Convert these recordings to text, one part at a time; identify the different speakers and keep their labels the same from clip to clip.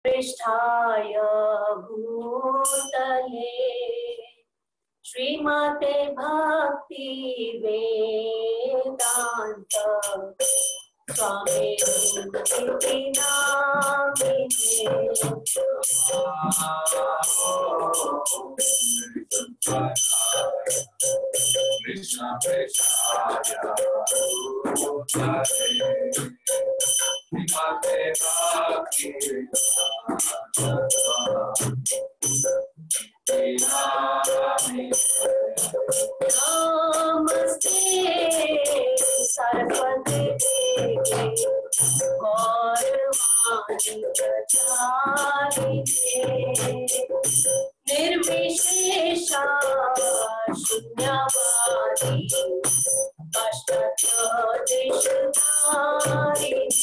Speaker 1: पृष्ठाय भूतले श्रीमते भक्ति वेदांत स्वामी नामिने
Speaker 2: Krishna Krishna
Speaker 1: Namaste Saraswati Devi Gaurvani Pracharine Nirvishesha Shunyavadi Ashtadrishadarine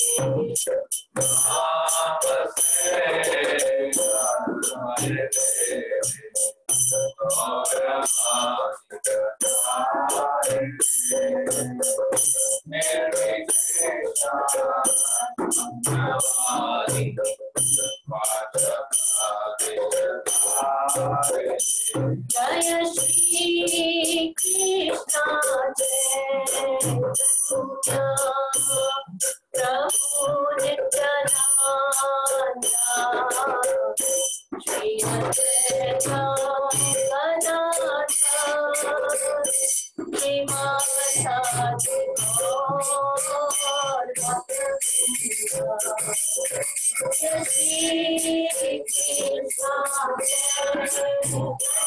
Speaker 1: Jaya Shri Krishna Chaitanya Prabhu Nityananda Shri Advaita Gadadhara Srimati Gaur Jaya Shri Krishna Chaitanya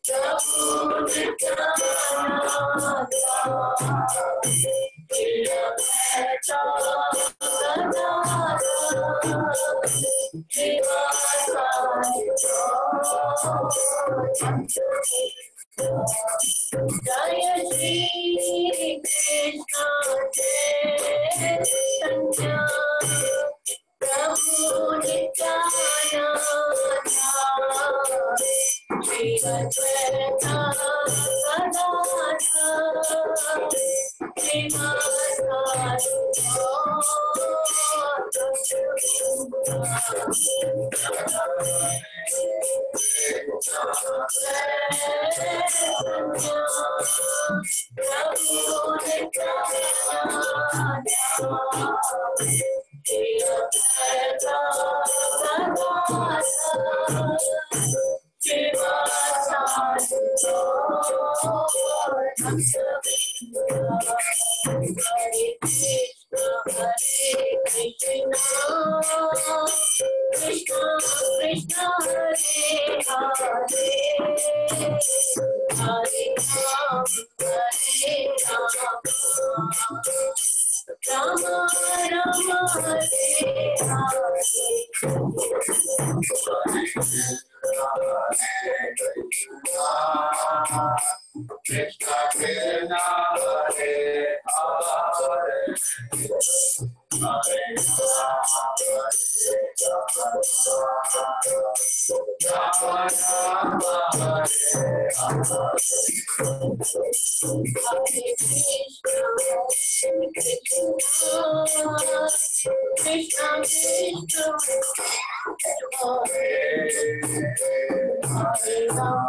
Speaker 1: Prabhu Nityananda Shri Advaita Gadadhara Jaya Shri Krishna Chaitanya Prabhu Nityananda Shri Advaita Gadadhara Krishna Chaitanya Prabhu Nityananda Shri Advaita Gadadhara Jaya Shri Krishna Chaitanya Prabhu Nityananda Shri Advaita Gadadhara Krishna Krishna Hare Hare Hare Ram Rama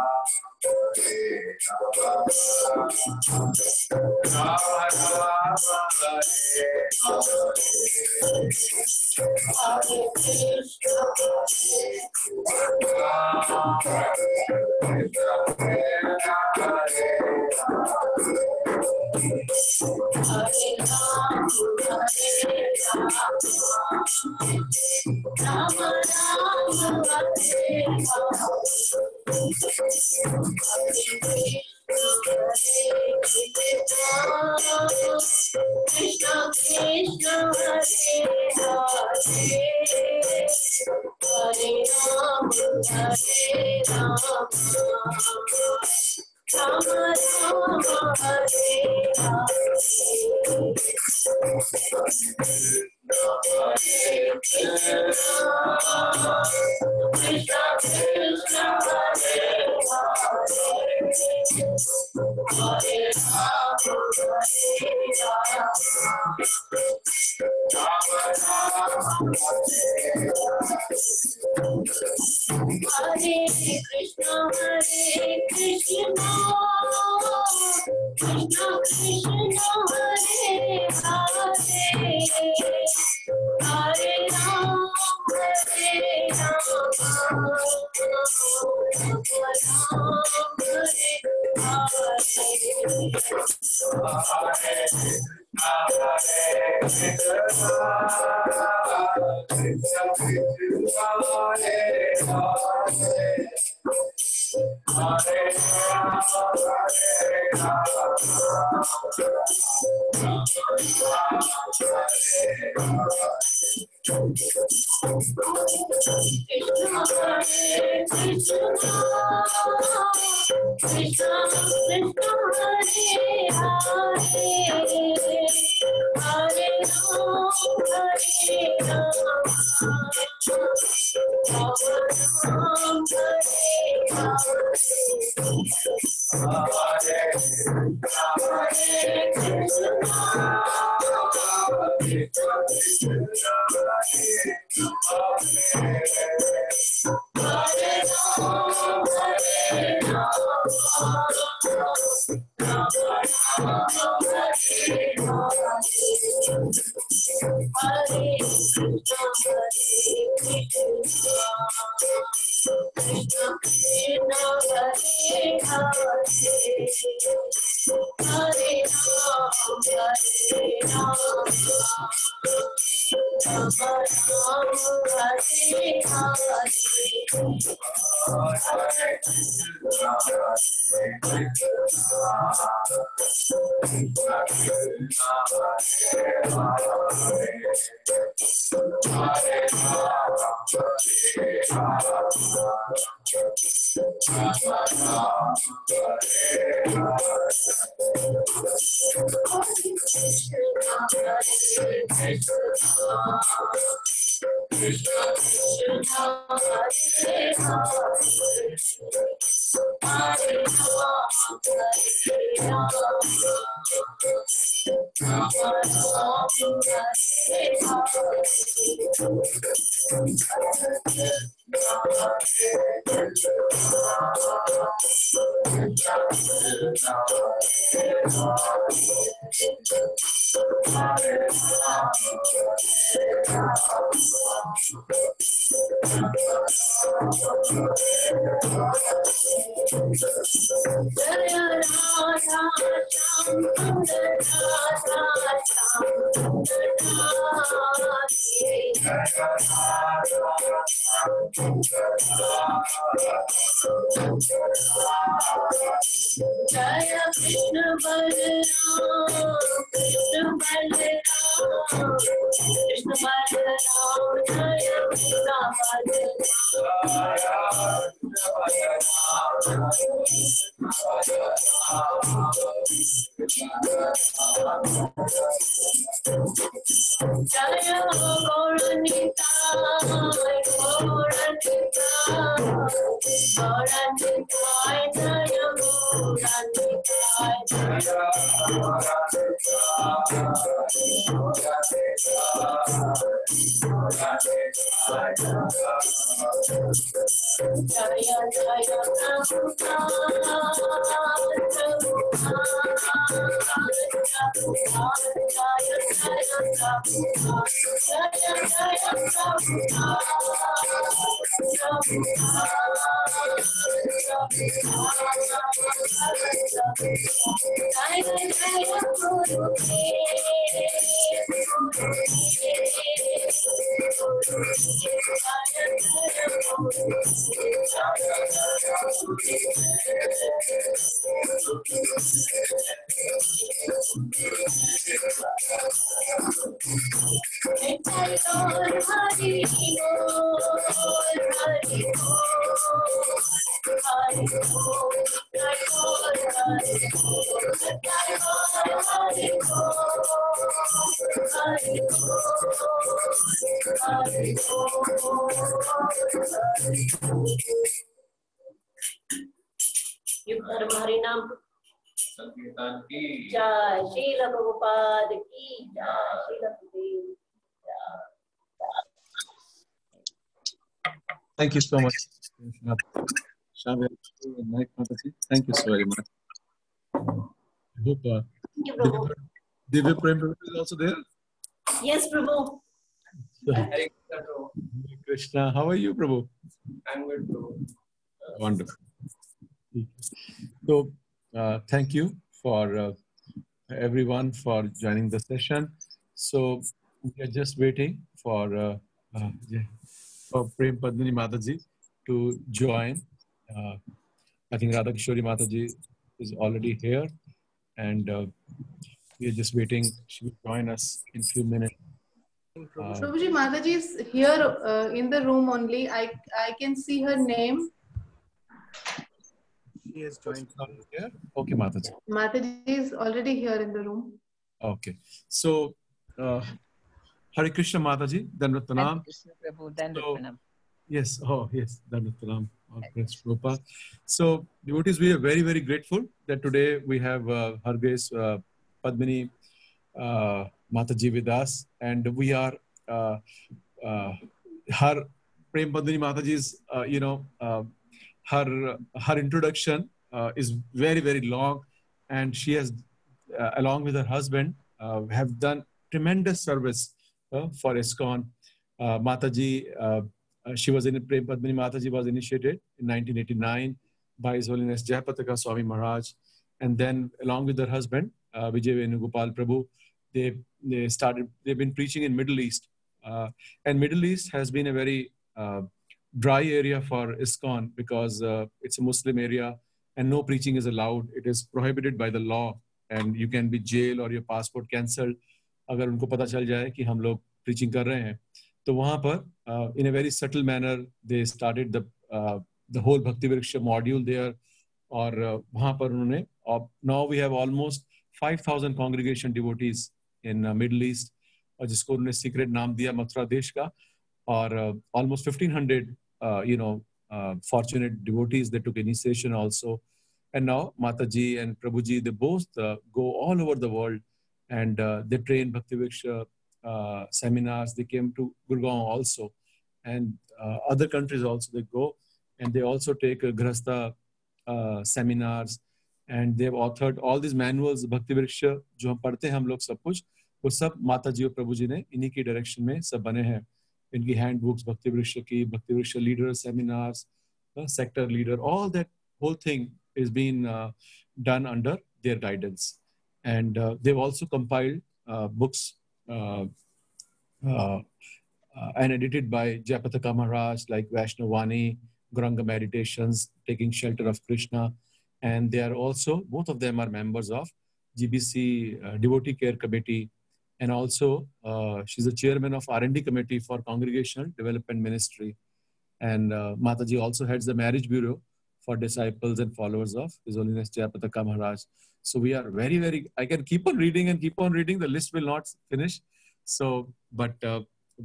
Speaker 1: Rama Hare Hare
Speaker 2: Krishna Krishna Hare
Speaker 1: Hari नाम
Speaker 2: संकीर्तन की
Speaker 1: जय, श्रील प्रभुपाद की जय, Srila Prabhudeva
Speaker 3: Thank you so much. Thank you so very much. I hope
Speaker 1: Thank you, Prabhu.
Speaker 3: Divya Prem is also there.
Speaker 1: Yes, Prabhu.
Speaker 2: Hare Krishna, Prabhu.
Speaker 3: Hare Krishna, how are you, Prabhu?
Speaker 2: I'm good, Prabhu.
Speaker 3: Wonderful. So, thank you for everyone for joining the session. So, we are just waiting for Prem Padmini Mataji to join. I think Radha Kishori Mataji is already here, and we are just waiting. She will join us in a few minutes.
Speaker 4: Prabhuji, Mataji is here in the room only. I can see her name.
Speaker 3: She has joined here. Okay, Mataji.
Speaker 4: Mataji is already here in the room.
Speaker 3: Okay. So, Hare Krishna Mataji, Dandavat Pranam.
Speaker 5: Hare Krishna Prabhu, Dandavat
Speaker 3: So,
Speaker 5: Pranam.
Speaker 3: yes, oh yes, Dandavat Pranam. Praise Prabhupada. So, devotees, we are very, very grateful that today we have Her Grace Padmini Mataji with us, and we are her Prem Padmini Mataji's, her introduction is very, very long, and she has, along with her husband, have done tremendous service for ISKCON. Mataji, she was in Prem Padmini Mataji was initiated in 1989 by His Holiness Jayapataka Swami Maharaj, and then along with her husband Vijay Venugopal Prabhu, they've been preaching in Middle East, and Middle East has been a very dry area for ISKCON because it's a Muslim area and no preaching is allowed. It is prohibited by the law, and you can be jailed or your passport cancelled अगर उनको पता चल जाए कि हम लोग preaching कर रहे हैं. तो वहाँ पर in a very subtle manner they started the whole Bhakti Vriksha module there, और वहाँ पर उन्होंने, now we have almost 5,000 congregation devotees in Middle East, और जिसको उन्होंने secret नाम दिया मथुरा देश का, और almost 1,500 fortunate devotees that took initiation also. And now Mataji and Prabhuji, they both go all over the world, and they train Bhakti Vriksha seminars. They came to Gurgaon also, and other countries also they go, and they also take Grihastha seminars, and they've authored all these manuals. Bhakti Vriksha जो हम पढ़ते हैं हम लोग सब कुछ, वो सब माताजी और प्रभुजी ने इन्हीं की डायरेक्शन में सब बने हैं. इनकी हैंडबुक्स भक्ति वृक्ष की, भक्ति वृक्ष leader seminars, sector leader, all that whole thing is being done under their guidance. And they've also compiled books and edited by Jayapataka Maharaj, like Vaishnavani, Gauranga Meditations, Taking Shelter of Krishna. And they are also, both of them are members of GBC Devotee Care Committee. And also, she's the chairman of R&D Committee for Congregational Development Ministry. And Mataji also heads the Marriage Bureau for disciples and followers of His Holiness Jayapataka Maharaj. So we are very, very, I can keep on reading and keep on reading. The list will not finish. So, but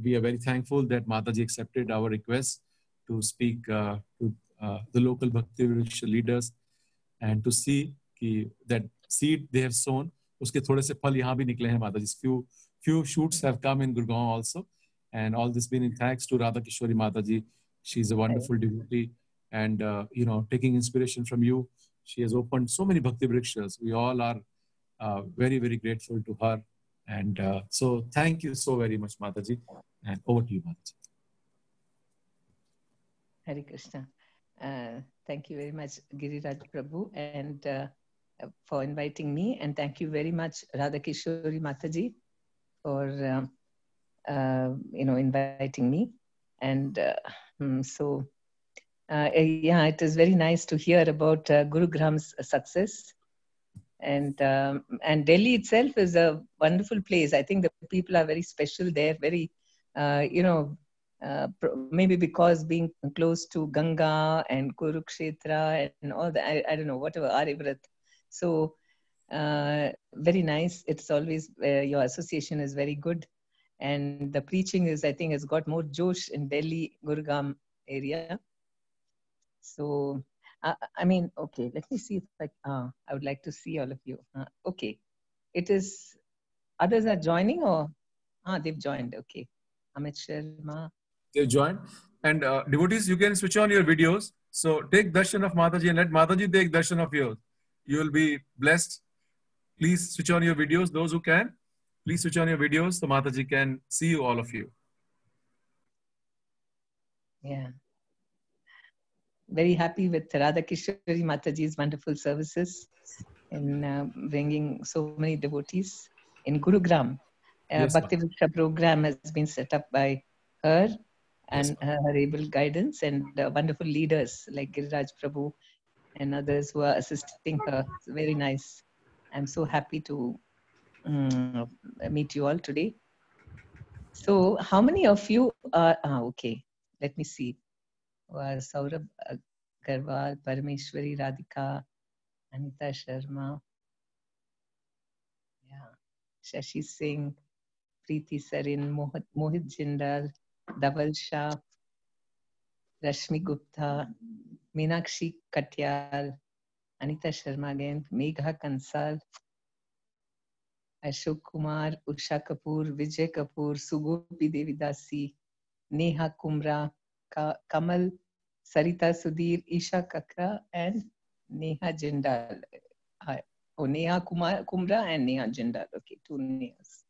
Speaker 3: we are very thankful that Mataji accepted our request to speak to the local Bhakti Vriksha leaders and to see that seed they have sown, uske thode se phal yahan bhi nikle hain Mataji. Few shoots have come in Gurgaon also. And all this been in thanks to Radha Kishori Mataji. She's a wonderful devotee, and taking inspiration from you, she has opened so many Bhakti Vrikshas. We all are very, very grateful to her. And so thank you so very much, Mataji. And over to you, Mataji.
Speaker 5: Hare Krishna. Thank you very much, Giriraj Prabhu, and for inviting me. And thank you very much, Radhakishori Mataji, for inviting me. And yeah, it is very nice to hear about Gurugram's success. And Delhi itself is a wonderful place. I think the people are very special there, very, maybe because being close to Ganga and Kurukshetra and all that, I don't know, whatever, Arivrat. So very nice. It's always, your association is very good. And the preaching is, I think, has got more Josh in Delhi, Gurugram area. So, I mean, okay, let me see if I would like to see all of you. Okay, it is, others are joining or, they've joined, okay. Amit Sharma.
Speaker 3: They've joined. And devotees, you can switch on your videos. So take darshan of Mataji and let Mataji take darshan of yours. You will be blessed. Please switch on your videos. Those who can, please switch on your videos so Mataji can see you, all of you.
Speaker 5: Yeah. Very happy with Radhakishori Mataji's wonderful services in bringing so many devotees in Gurugram.
Speaker 3: Yes,
Speaker 5: Bhakti Vriksha program has been set up by her and her able guidance and wonderful leaders like Giriraj Prabhu and others who are assisting her. It's very nice. I'm so happy to meet you all today. So how many of you are, okay, let me see. Saurabh Agarwal, Parameshwari Radhika, Anita Sharma, yeah, Shashi Singh, Preeti Sarin, Mohit Jindal, Dhaval Shah, Rashmi Gupta, Meenakshi Katyal, Anita Sharma again, Megha Kansal, Ashok Kumar, Usha Kapoor, Vijay Kapoor, Sugopi Devidasi, Neha Kumra, Kamal, Sarita Sudhir, Isha Kakra, and Neha Jindal. Neha Kumra and Neha Jindal. Okay, two Nehas.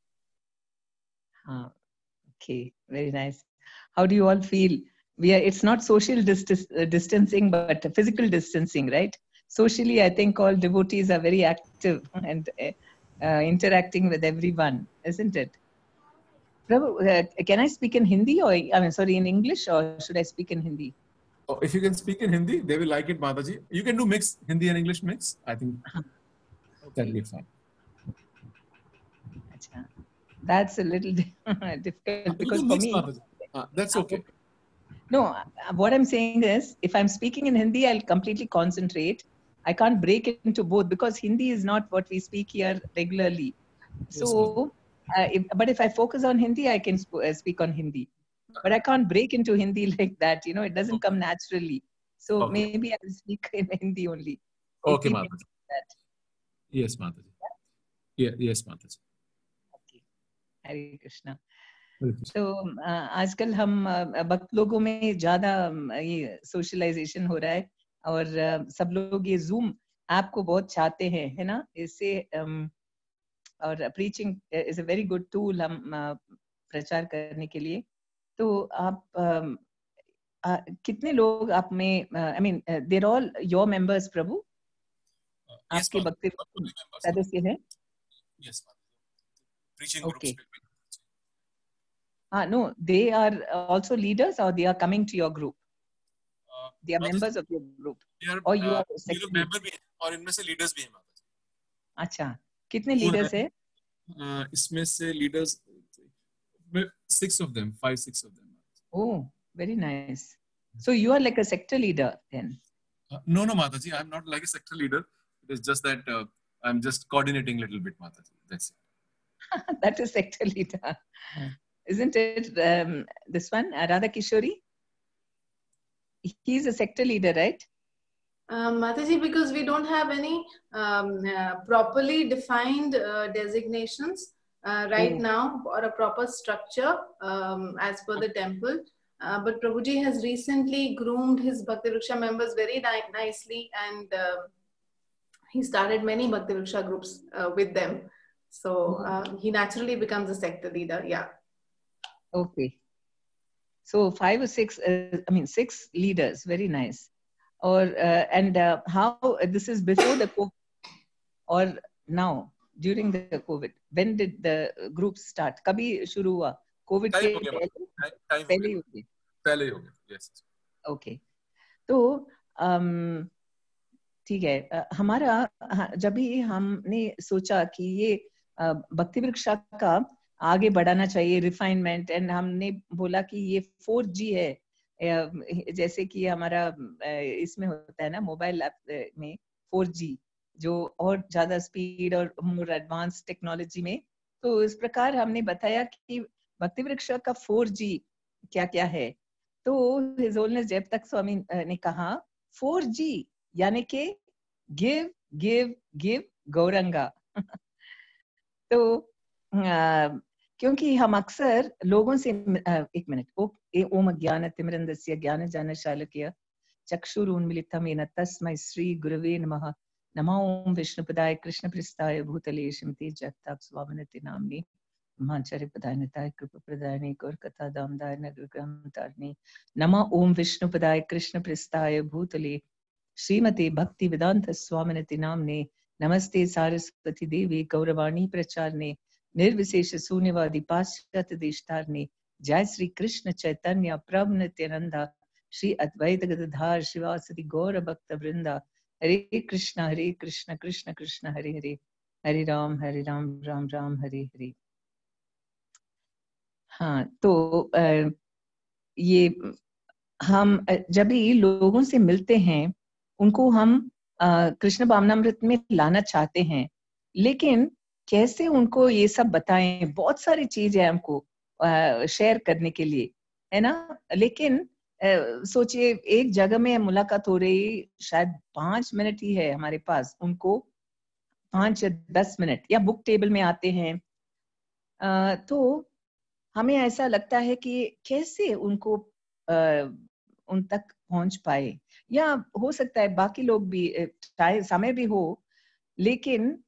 Speaker 5: Okay, very nice. How do you all feel? It's not social distancing, but physical distancing, right? Socially, I think all devotees are very active and interacting with everyone, isn't it? Prabhu, can I speak in Hindi or, in English, or should I speak in Hindi?
Speaker 3: Oh, if you can speak in Hindi, they will like it, Mataji. You can do mix, Hindi and English mix. I think that'll be fine.
Speaker 5: That's a little difficult because for me,
Speaker 3: that's okay.
Speaker 5: No, what I'm saying is, if I'm speaking in Hindi, I'll completely concentrate. I can't break it into both because Hindi is not what we speak here regularly. So, but if I focus on Hindi, I can speak on Hindi. But I can't break into Hindi like that. It doesn't come naturally. So maybe I'll speak in Hindi only.
Speaker 3: Okay, Mataji. Yes, Mataji. Yeah, yes, Mataji.
Speaker 5: Okay. Hare Krishna. तो आजकल हम भक्त लोगों में ज्यादा ये socialisation हो रहा है और सब लोग ये जूम ऐप को बहुत चाहते हैं, है ना? इससे और preaching is a very good tool हम प्रचार करने के लिए. तो आप कितने लोग आप में, I mean they're all your members प्रभु, आपके भक्ति सदस्य हैं?
Speaker 3: Yes, preaching groups.
Speaker 5: No, they are also leaders or they are coming to your group? They are members of your group. Or you are
Speaker 3: member भी और इनमें से leaders भी हैं माता जी.
Speaker 5: अच्छा, कितने leaders हैं?
Speaker 3: इसमें से leaders 6 of them, 5-6 of them.
Speaker 5: Oh, very nice. So you are like a sector leader then?
Speaker 3: No, Mataji, I'm not like a sector leader. It is just that I'm just coordinating a little bit, Mataji. That's it.
Speaker 5: That is sector leader. Isn't it this one, Radhakishori? He's a sector leader, right?
Speaker 4: Mataji, because we don't have any properly defined designations right now or a proper structure as per the temple. But Prabhuji has recently groomed his Bhakti Vriksha members very nicely, and he started many Bhakti Vriksha groups with them. So he naturally becomes a sector leader, yeah.
Speaker 5: Okay. So 5 or 6, 6 leaders, very nice. or and how this is before the COVID or now during the COVID? When did the group start? कभी शुरू हुआ? COVID के पहले ही हो गया?
Speaker 3: पहले ही हो गया, yes.
Speaker 5: Okay. तो ठीक है, हमारा जब भी हमने सोचा कि ये भक्ति वृक्षा का आगे बढ़ाना चाहिए रिफाइनमेंट, एंड हमने बोला कि ये 4G है, जैसे कि हमारा इसमें होता है ना मोबाइल ऐप में 4G, जो और ज्यादा स्पीड और मोर एडवांस टेक्नोलॉजी में, तो इस प्रकार हमने बताया कि भक्ति वृक्षा का 4G क्या क्या है। तो हिज होलीनेस जयप्रताप स्वामी ने कहा 4G यानी कि गिव गिव गिव गौरंगा। तो क्योंकि हम अक्सर लोगों से एक मिनट, ओम ज्ञानतिमिरन्धस्य ज्ञानजानशालाकया चक्षुरुन्मीलितं येन तस्मै श्री गुरवे नमः। नमो ओम विष्णुपदाय कृष्णप्रेष्ठाय भूतले श्रीमते जगताप स्वामिनिति नाम्नि मांचार्य प्रदायनिताय कृपाप्रदायिने गौरकथा दामदाय नगरग्राम तारिणे। नमः ओम विष्णुपदाय कृष्णप्रेष्ठाय भूतले श्रीमते भक्ति वेदांत स्वामिनिति नाम्ने। नमस्ते सारस्वती देवी गौरवाणी प्रचारने निर्विशेष शून्यवादी पाश्चात्य देशतारने। जय श्री कृष्ण चैतन्य प्रभु नित्यानंदा श्री अद्वैत गदाधर शिवासदि गौर भक्त वृंदा। हरे कृष्ण कृष्ण कृष्ण हरे हरे, हरे राम राम राम हरे हरे। हाँ, तो ये हम जब भी लोगों से मिलते हैं उनको हम कृष्ण भावनामृत में लाना चाहते हैं, लेकिन कैसे उनको ये सब बताएं? बहुत सारी चीजें हमको शेयर करने के लिए, है ना, लेकिन सोचिए एक जगह में मुलाकात हो रही, शायद 5 मिनट ही है हमारे पास, उनको 5 या 10 मिनट, या बुक टेबल में आते हैं, तो हमें ऐसा लगता है कि कैसे उनको उन तक पहुंच पाए, या हो सकता है बाकी लोग भी चाहे समय भी हो, लेकिन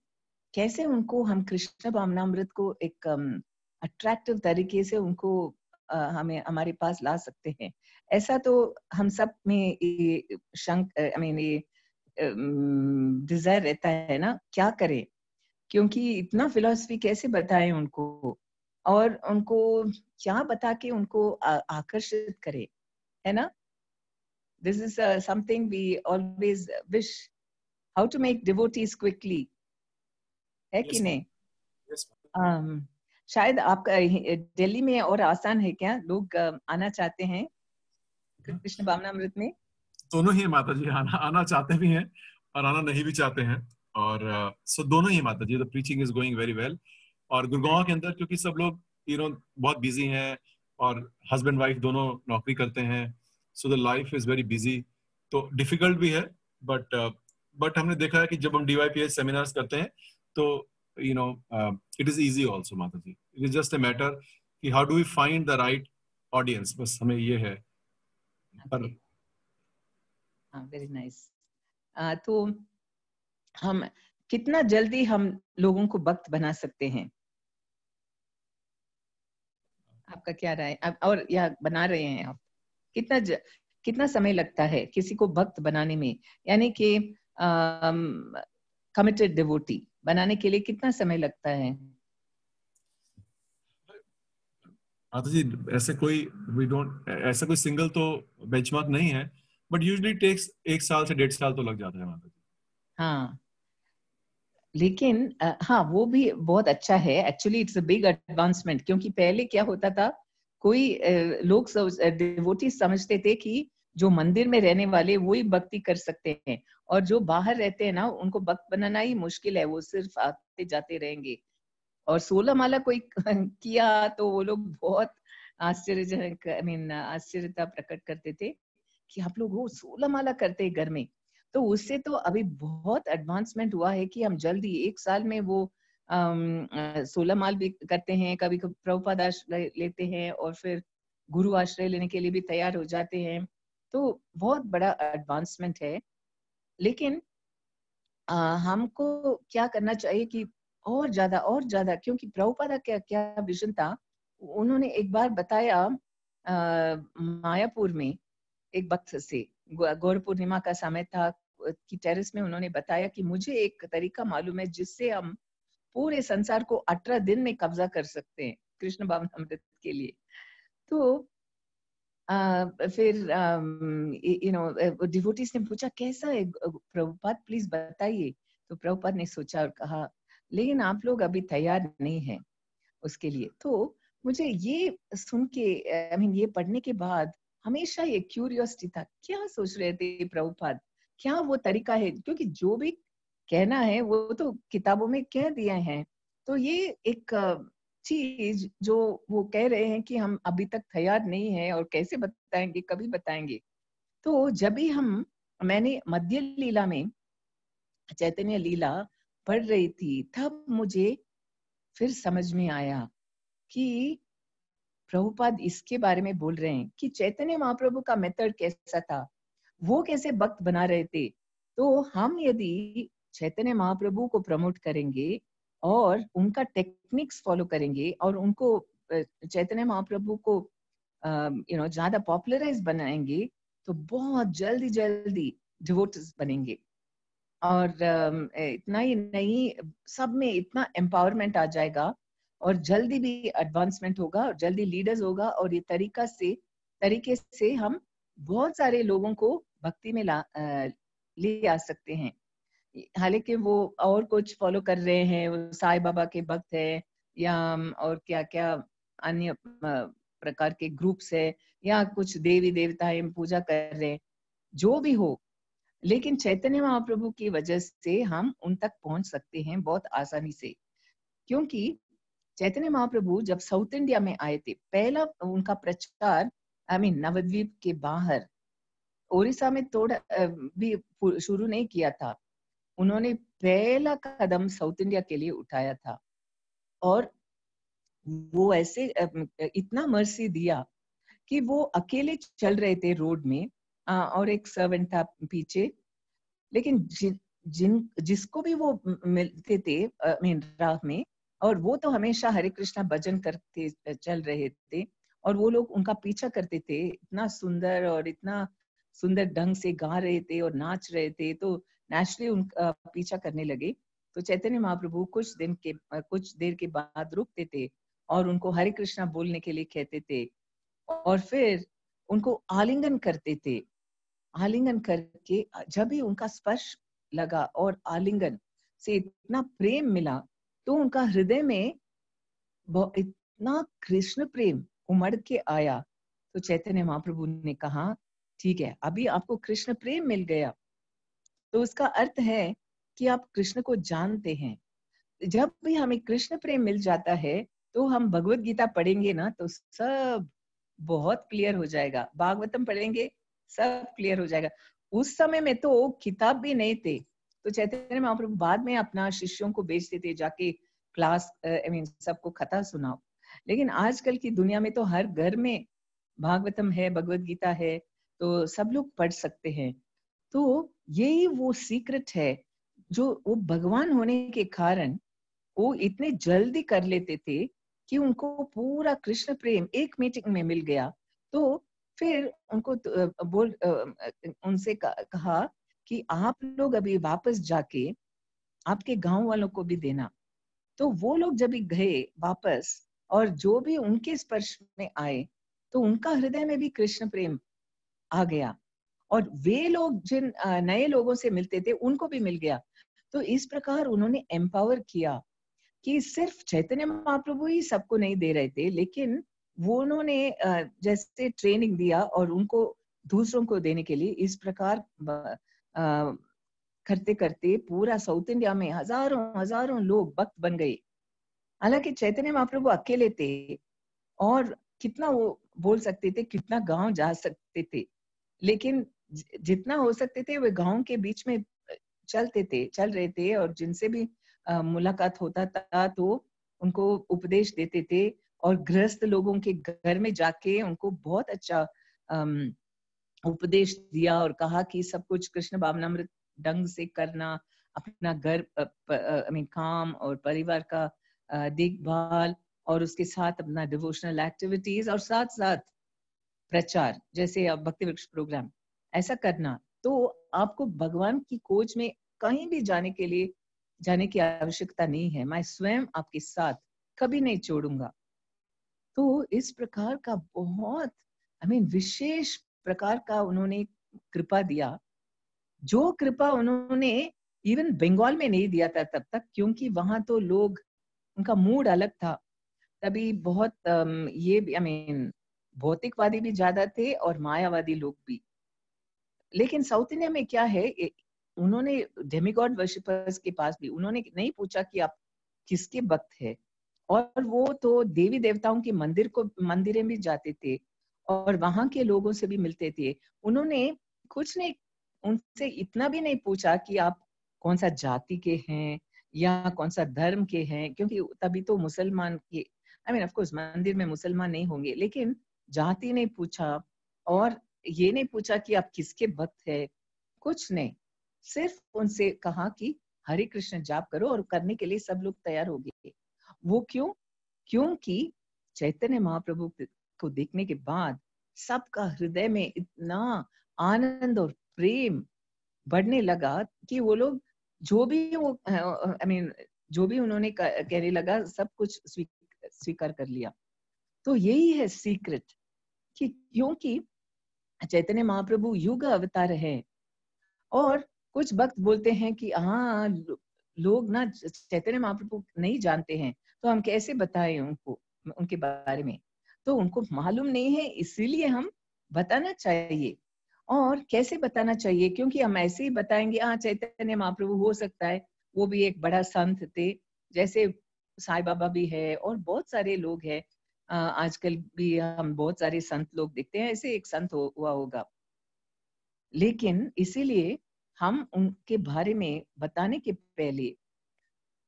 Speaker 5: कैसे उनको हम कृष्ण भावनामृत को एक अट्रैक्टिव तरीके से उनको हमें हमारे पास ला सकते हैं। ऐसा तो हम सब में ये डिजायर रहता है ना, क्या करें, क्योंकि इतना फिलॉसफी कैसे बताएं उनको, और उनको क्या बता के उनको आकर्षित करें, है ना। This is something we always wish, how to make devotees quickly, है कि नहीं? शायद आपका दिल्ली में और आसान है क्या, लोग आना चाहते हैं कृष्ण भावनामृत में?
Speaker 3: दोनों ही माता जी, आना चाहते भी हैं और आना नहीं भी चाहते हैं, और सो दोनों ही माता जी, the preaching is going very well. और गुड़गांव के अंदर क्योंकि सब लोग बहुत बिजी हैं और हस्बैंड वाइफ दोनों नौकरी करते हैं, so the life is very busy, तो डिफिकल्ट भी है, बट हमने देखा है कि जब हम DYPS सेमिनार्स करते हैं तो इट इज इजी ऑल्सो माता जी। It is just a matter कि how do we find the right audience, बस हमें ये है।
Speaker 5: Very nice. तो हम कितना जल्दी हम लोगों को भक्त बना सकते हैं, आपका क्या राय? और या बना रहे हैं आप, कितना समय लगता है किसी को भक्त बनाने में, यानी कि कमिटेड डिवोटी बनाने के लिए कितना समय लगता है?
Speaker 3: माता जी ऐसा कोई सिंगल तो बेंचमार्क नहीं है, बट यूजुअली टेक्स 1 साल से 1.5 साल तो लग जाता है माता जी।
Speaker 5: हाँ, लेकिन हाँ वो भी बहुत अच्छा है, actually it's a big advancement, क्योंकि पहले क्या होता था, कोई लोग डिवोटी समझते थे कि जो मंदिर में रहने वाले वही भक्ति कर सकते हैं, और जो बाहर रहते हैं ना उनको भक्त बनाना ही मुश्किल है, वो सिर्फ आते जाते रहेंगे। और 16 माला कोई किया तो वो लोग बहुत आश्चर्यजनक आश्चर्यता प्रकट करते थे कि आप लोग वो 16 माला करते हैं घर में। तो उससे तो अभी बहुत एडवांसमेंट हुआ है कि हम जल्दी 1 साल में वो 16 माल भी करते हैं, कभी कभी प्रभुपाद आश्रय लेते हैं और फिर गुरु आश्रय लेने के लिए भी तैयार हो जाते हैं, तो बहुत बड़ा एडवांसमेंट है। लेकिन हमको क्या करना चाहिए कि और ज्यादा, क्योंकि प्रभुपाद का क्या विजन था, उन्होंने एक बार बताया मायापुर में एक भक्त से, गौर पूर्णिमा का समय था कि टेरेस में उन्होंने बताया कि मुझे एक तरीका मालूम है जिससे हम पूरे संसार को 18 दिन में कब्जा कर सकते हैं कृष्ण भावनामृत के लिए। तो फिर डिवोटीज ने पूछा कैसा है प्रभुपाद, प्लीज बताइए। तो प्रभुपाद ने सोचा और कहा लेकिन आप लोग अभी तैयार नहीं हैं उसके लिए। तो मुझे ये सुन के ये पढ़ने के बाद हमेशा ये क्यूरियोसिटी था, क्या सोच रहे थे प्रभुपाद, क्या वो तरीका है, क्योंकि जो भी कहना है वो तो किताबों में कह दिए हैं। तो ये एक चीज जो वो कह रहे हैं कि हम अभी तक तैयार नहीं है और कैसे बताएंगे, कभी बताएंगे। तो जब भी मैंने मध्य लीला में चैतन्य लीला पढ़ रही थी तब मुझे फिर समझ में आया कि प्रभुपाद इसके बारे में बोल रहे हैं कि चैतन्य महाप्रभु का मेथड कैसा था, वो कैसे भक्त बना रहे थे। तो हम यदि चैतन्य महाप्रभु को प्रमोट करेंगे और उनका टेक्निक्स फॉलो करेंगे और उनको चैतन्य महाप्रभु को ज्यादा पॉपुलराइज बनाएंगे तो बहुत जल्दी डिवोटीज बनेंगे। और इतना ही नहीं, सब में इतना एम्पावरमेंट आ जाएगा और जल्दी भी एडवांसमेंट होगा और जल्दी लीडर्स होगा। और ये तरीके से हम बहुत सारे लोगों को भक्ति में ले आ सकते हैं। हालांकि वो और कुछ फॉलो कर रहे हैं, वो साईं बाबा के भक्त है या और क्या क्या अन्य प्रकार के ग्रुप्स है या कुछ देवी देवताएं पूजा कर रहे हैं, जो भी हो, लेकिन चैतन्य महाप्रभु की वजह से हम उन तक पहुंच सकते हैं बहुत आसानी से। क्योंकि चैतन्य महाप्रभु जब साउथ इंडिया में आए थे, पहला उनका प्रचार नवद्वीप के बाहर ओडिशा में थोड़ा भी शुरू नहीं किया था। उन्होंने पहला कदम साउथ इंडिया के लिए उठाया था और वो ऐसे इतना मर्सी दिया कि वो अकेले चल रहे थे रोड में और एक सर्वेंट था पीछे, लेकिन जिसको भी वो मिलते थे राह में, और वो तो हमेशा हरे कृष्णा भजन करते चल रहे थे और वो लोग उनका पीछा करते थे, इतना सुंदर और इतना सुंदर ढंग से गा रहे थे और नाच रहे थे, तो नेचुरली उनका पीछा करने लगे। तो चैतन्य महाप्रभु कुछ देर के बाद रुकते थे और उनको हरे कृष्णा बोलने के लिए कहते थे और फिर उनको आलिंगन करते थे। आलिंगन करके जब भी उनका स्पर्श लगा और आलिंगन से इतना प्रेम मिला तो उनका हृदय में इतना कृष्ण प्रेम उमड़ के आया। तो चैतन्य महाप्रभु ने कहा ठीक है, अभी आपको कृष्ण प्रेम मिल गया, तो उसका अर्थ है कि आप कृष्ण को जानते हैं। जब भी हमें कृष्ण प्रेम मिल जाता है तो हम भगवत गीता पढ़ेंगे ना तो सब बहुत क्लियर हो जाएगा, भागवतम पढ़ेंगे सब क्लियर हो जाएगा। उस समय में तो किताब भी नहीं थे, तो चैतन्य महाप्रभु बाद में अपना शिष्यों को भेजते थे जाके क्लास सबको कथा सुनाओ। लेकिन आजकल की दुनिया में तो हर घर में भागवतम है, भगवत गीता है, तो सब लोग पढ़ सकते हैं। तो यही वो सीक्रेट है जो वो भगवान होने के कारण वो इतने जल्दी कर लेते थे कि उनको पूरा कृष्ण प्रेम एक मीटिंग में मिल गया। तो फिर उनको उनसे कहा कि आप लोग अभी वापस जाके आपके गांव वालों को भी देना। तो वो लोग जब भी गए वापस और जो भी उनके स्पर्श में आए तो उनका हृदय में भी कृष्ण प्रेम आ गया और वे लोग जिन नए लोगों से मिलते थे उनको भी मिल गया। तो इस प्रकार उन्होंने एम्पावर किया कि सिर्फ चैतन्य महाप्रभु ही सबको नहीं दे रहे थे, लेकिन वो उन्होंने जैसे ट्रेनिंग दिया और उनको दूसरों को देने के लिए इस प्रकार करते करते पूरा साउथ इंडिया में हजारों लोग भक्त बन गए। हालांकि चैतन्य महाप्रभु अकेले थे और कितना वो बोल सकते थे, कितना गांव जा सकते थे, लेकिन जितना हो सकते थे वे गांव के बीच में चल रहे थे और जिनसे भी मुलाकात होता था तो उनको उपदेश देते थे और गृहस्थ लोगों के घर में जाके उनको बहुत अच्छा उपदेश दिया और कहा कि सब कुछ कृष्ण भावनामृत ढंग से करना, अपना घर काम और परिवार का देखभाल और उसके साथ अपना डिवोशनल एक्टिविटीज और साथ साथ प्रचार, जैसे अब भक्ति वृक्ष प्रोग्राम। ऐसा करना, तो आपको भगवान की खोज में कहीं भी जाने की आवश्यकता नहीं है। मैं स्वयं आपके साथ कभी नहीं छोड़ूंगा। तो इस प्रकार का बहुत विशेष प्रकार का उन्होंने कृपा दिया, जो कृपा उन्होंने इवन बंगाल में नहीं दिया था तब तक, क्योंकि वहां तो लोग, उनका मूड अलग था। तभी बहुत ये भी भौतिकवादी भी ज्यादा थे और मायावादी लोग भी। लेकिन साउथ इंडिया में क्या है, उन्होंने डेमिगॉड वर्शिपर्स के पास भी उन्होंने नहीं पूछा कि आप किसके भक्त है, और वो तो देवी देवताओं के मंदिरें भी जाते थे और वहां के लोगों से भी मिलते थे। उन्होंने कुछ नहीं, उनसे इतना भी नहीं पूछा कि आप कौन सा जाति के हैं या कौन सा धर्म के हैं, क्योंकि तभी तो मुसलमान के ऑफ कोर्स मंदिर में मुसलमान नहीं होंगे, लेकिन जाति नहीं पूछा और ये नहीं पूछा कि आप किसके भक्त है, कुछ नहीं। सिर्फ उनसे कहा कि हरे कृष्ण जाप करो, और करने के लिए सब लोग तैयार हो गए। वो क्यों? क्योंकि चैतन्य महाप्रभु को देखने के बाद सबका हृदय में इतना आनंद और प्रेम बढ़ने लगा कि वो लोग जो भी वो जो भी उन्होंने कहने लगा, सब कुछ स्वीकार कर लिया। तो यही है सीक्रेट, कि क्योंकि चैतन्य महाप्रभु युग अवतार है। और कुछ भक्त बोलते हैं कि हाँ, लोग ना चैतन्य महाप्रभु नहीं जानते हैं, तो हम कैसे बताएं उनको उनके बारे में। तो उनको मालूम नहीं है, इसीलिए हम बताना चाहिए। और कैसे बताना चाहिए? क्योंकि हम ऐसे ही बताएंगे, हाँ चैतन्य महाप्रभु हो सकता है वो भी एक बड़ा संत थे, जैसे साईं बाबा भी है और बहुत सारे लोग हैं। आजकल भी हम बहुत सारे संत लोग देखते हैं, ऐसे एक संत हुआ होगा। लेकिन इसीलिए हम उनके बारे में बताने के पहले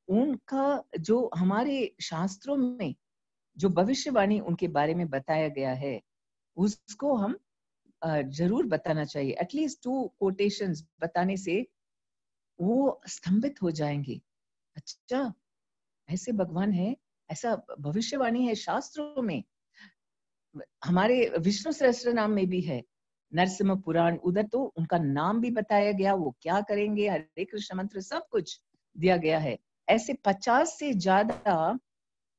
Speaker 5: उनका जो हमारे शास्त्रों में जो भविष्यवाणी उनके बारे में बताया गया है, उसको हम जरूर बताना चाहिए। एटलीस्ट 2 कोटेशंस बताने से वो स्तंभित हो जाएंगे। अच्छा, ऐसे भगवान है, ऐसा भविष्यवाणी है शास्त्रों में। हमारे विष्णु सहस्त्र नाम में भी है, नरसिम्हा पुराण, उधर तो उनका नाम भी बताया गया, वो क्या करेंगे, हरे कृष्ण मंत्र सब कुछ दिया गया है। ऐसे 50 से ज्यादा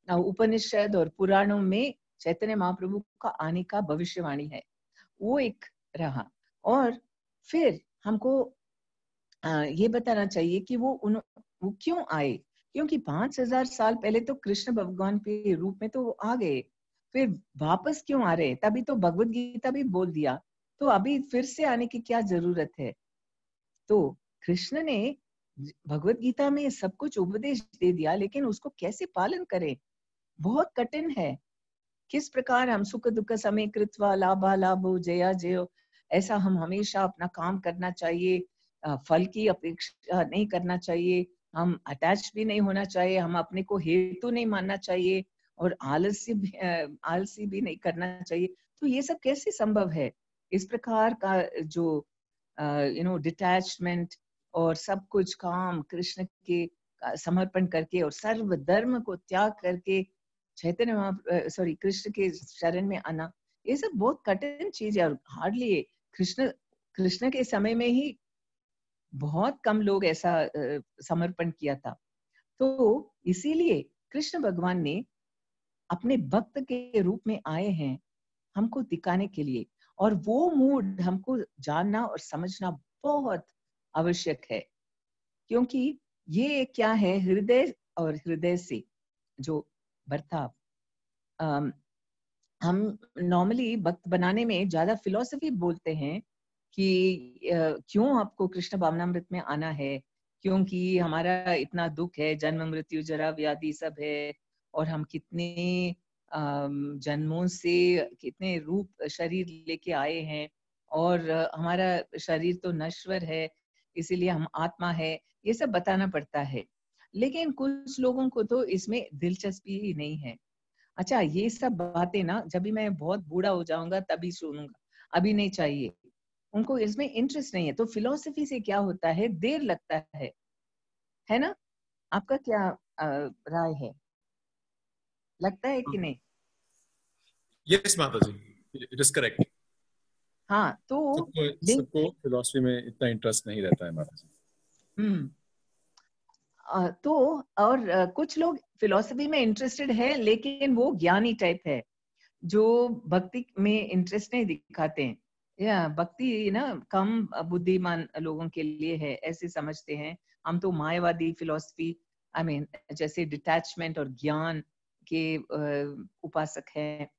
Speaker 5: उपनिषद और पुराणों में चैतन्य महाप्रभु का आने का भविष्यवाणी है। वो एक रहा। और फिर हमको ये बताना चाहिए कि वो क्यों आए, क्योंकि 5000 साल पहले तो कृष्ण भगवान के रूप में तो वो आ गए, फिर वापस क्यों आ रहे? तभी तो भगवत गीता भी बोल दिया, तो अभी फिर से आने की क्या जरूरत है? तो कृष्ण ने भगवत गीता में सब कुछ उपदेश दे दिया, लेकिन उसको कैसे पालन करें, बहुत कठिन है। किस प्रकार हम सुख दुख समय कृत्वा लाभा लाभो जया जयो, ऐसा हम हमेशा अपना काम करना चाहिए, फल की अपेक्षा नहीं करना चाहिए, हम अटैच भी नहीं होना चाहिए, हम अपने को हेतु नहीं मानना चाहिए, और आलसी भी नहीं करना चाहिए। तो ये सब कैसे संभव है? इस प्रकार का जो डिटैचमेंट और सब कुछ काम कृष्ण के समर्पण करके और सर्व धर्म को त्याग करके चैतन्य कृष्ण के शरण में आना, ये सब बहुत कठिन चीज है। और हार्डली कृष्ण के समय में ही बहुत कम लोग ऐसा समर्पण किया था। तो इसीलिए कृष्ण भगवान ने अपने भक्त के रूप में आए हैं हमको दिखाने के लिए, और वो मूड हमको जानना और समझना बहुत आवश्यक है। क्योंकि ये क्या है, हृदय और हृदय से जो बर्ताव, हम नॉर्मली भक्त बनाने में ज्यादा फिलॉसफी बोलते हैं कि क्यों आपको कृष्ण भावनामृत में आना है, क्योंकि हमारा इतना दुख है, जन्म मृत्यु जरा व्याधि सब है, और हम कितने जन्मों से कितने रूप शरीर लेके आए हैं, और हमारा शरीर तो नश्वर है, इसीलिए हम आत्मा है, ये सब बताना पड़ता है। लेकिन कुछ लोगों को तो इसमें दिलचस्पी ही नहीं है। अच्छा, ये सब बातें ना जब भी मैं बहुत बूढ़ा हो जाऊंगा तभी सुनूंगा, अभी नहीं चाहिए। उनको इसमें इंटरेस्ट नहीं है। तो फिलॉसफी से क्या होता है, देर लगता है ना? आपका क्या राय है, लगता है कि नहीं?
Speaker 3: Yes, Mataji, it is correct.
Speaker 5: हाँ, तो लिंक
Speaker 3: सबको फिलॉसफी में इतना इंटरेस्ट नहीं रहता है महाराज।
Speaker 5: तो और कुछ लोग फिलॉसफी में इंटरेस्टेड है लेकिन वो ज्ञानी टाइप है, जो भक्ति में इंटरेस्ट नहीं दिखाते हैं, या भक्ति ना कम बुद्धिमान लोगों के लिए है ऐसे समझते हैं। हम तो मायावादी फिलॉसफी आई मीन जैसे डिटैचमेंट और ज्ञान के उपासक हैं।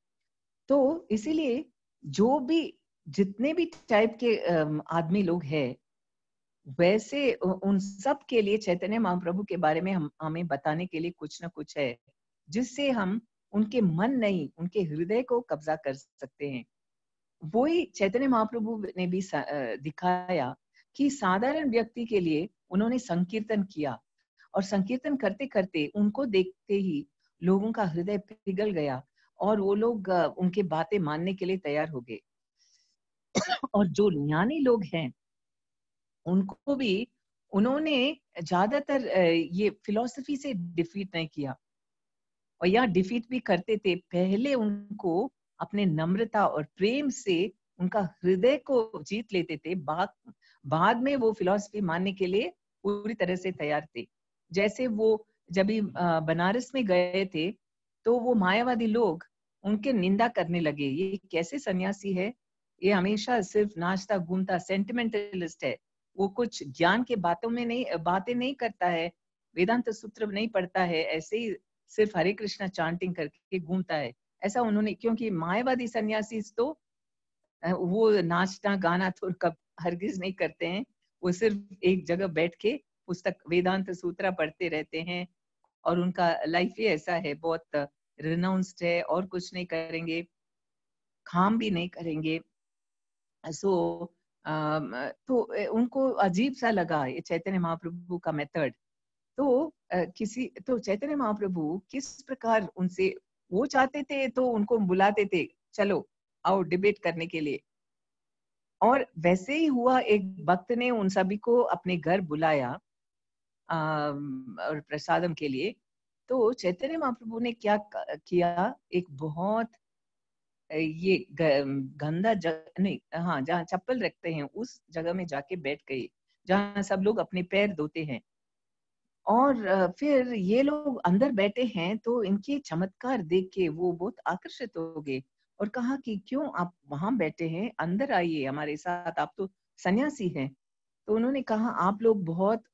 Speaker 5: तो इसीलिए जो भी जितने भी टाइप के आदमी लोग हैं, वैसे उन सब के लिए चैतन्य महाप्रभु के बारे में हमें बताने के लिए कुछ ना कुछ है, जिससे हम उनके मन नहीं उनके हृदय को कब्जा कर सकते हैं। वही चैतन्य महाप्रभु ने भी दिखाया कि साधारण व्यक्ति के लिए उन्होंने संकीर्तन किया, और संकीर्तन करते करते उनको देखते ही लोगों का हृदय पिघल गया और वो लोग उनके बातें मानने के लिए तैयार हो गए। और जो ज्ञानी लोग हैं उनको भी उन्होंने ज्यादातर ये फिलॉसफी से डिफीट नहीं किया, और या डिफीट भी करते थे, पहले उनको अपने नम्रता और प्रेम से उनका हृदय को जीत लेते थे, बाद में वो फिलॉसफी मानने के लिए पूरी तरह से तैयार थे। जैसे वो जब भी बनारस में गए थे तो वो मायावादी लोग उनके निंदा करने लगे, ये कैसे सन्यासी है, ये हमेशा सिर्फ नाचता घूमता सेंटिमेंटलिस्ट है, वो कुछ ज्ञान के बातें नहीं करता है, वेदांत सूत्र नहीं पढ़ता है, ऐसे ही सिर्फ हरे कृष्णा चांटिंग करके घूमता है। ऐसा उन्होंने, क्योंकि मायावादी सन्यासी तो वो नाचना गाना तो कब हरगिज नहीं करते हैं, वो सिर्फ एक जगह बैठ के पुस्तक वेदांत सूत्र पढ़ते रहते हैं, और उनका लाइफ ही ऐसा है, बहुत रिनाउंस्ड है, और कुछ नहीं करेंगे, काम भी नहीं करेंगे। सो तो उनको अजीब सा लगा ये चैतन्य महाप्रभु का मेथड। तो चैतन्य महाप्रभु किस प्रकार उनसे, वो चाहते थे तो उनको बुलाते थे, चलो आओ डिबेट करने के लिए, और वैसे ही हुआ। एक भक्त ने उन सभी को अपने घर बुलाया और प्रसादम के लिए। तो चैतन्य महाप्रभु ने क्या किया, एक बहुत ये गंदा नहीं, हाँ, जहाँ चप्पल रखते हैं उस जगह में जाके बैठ गए, जहाँ सब लोग अपने पैर धोते हैं। और फिर ये लोग अंदर बैठे हैं, तो इनके चमत्कार देख के वो बहुत आकर्षित हो गए और कहा कि क्यों आप वहां बैठे हैं, अंदर आइए हमारे साथ, आप तो सन्यासी हैं। तो उन्होंने कहा आप लोग बहुत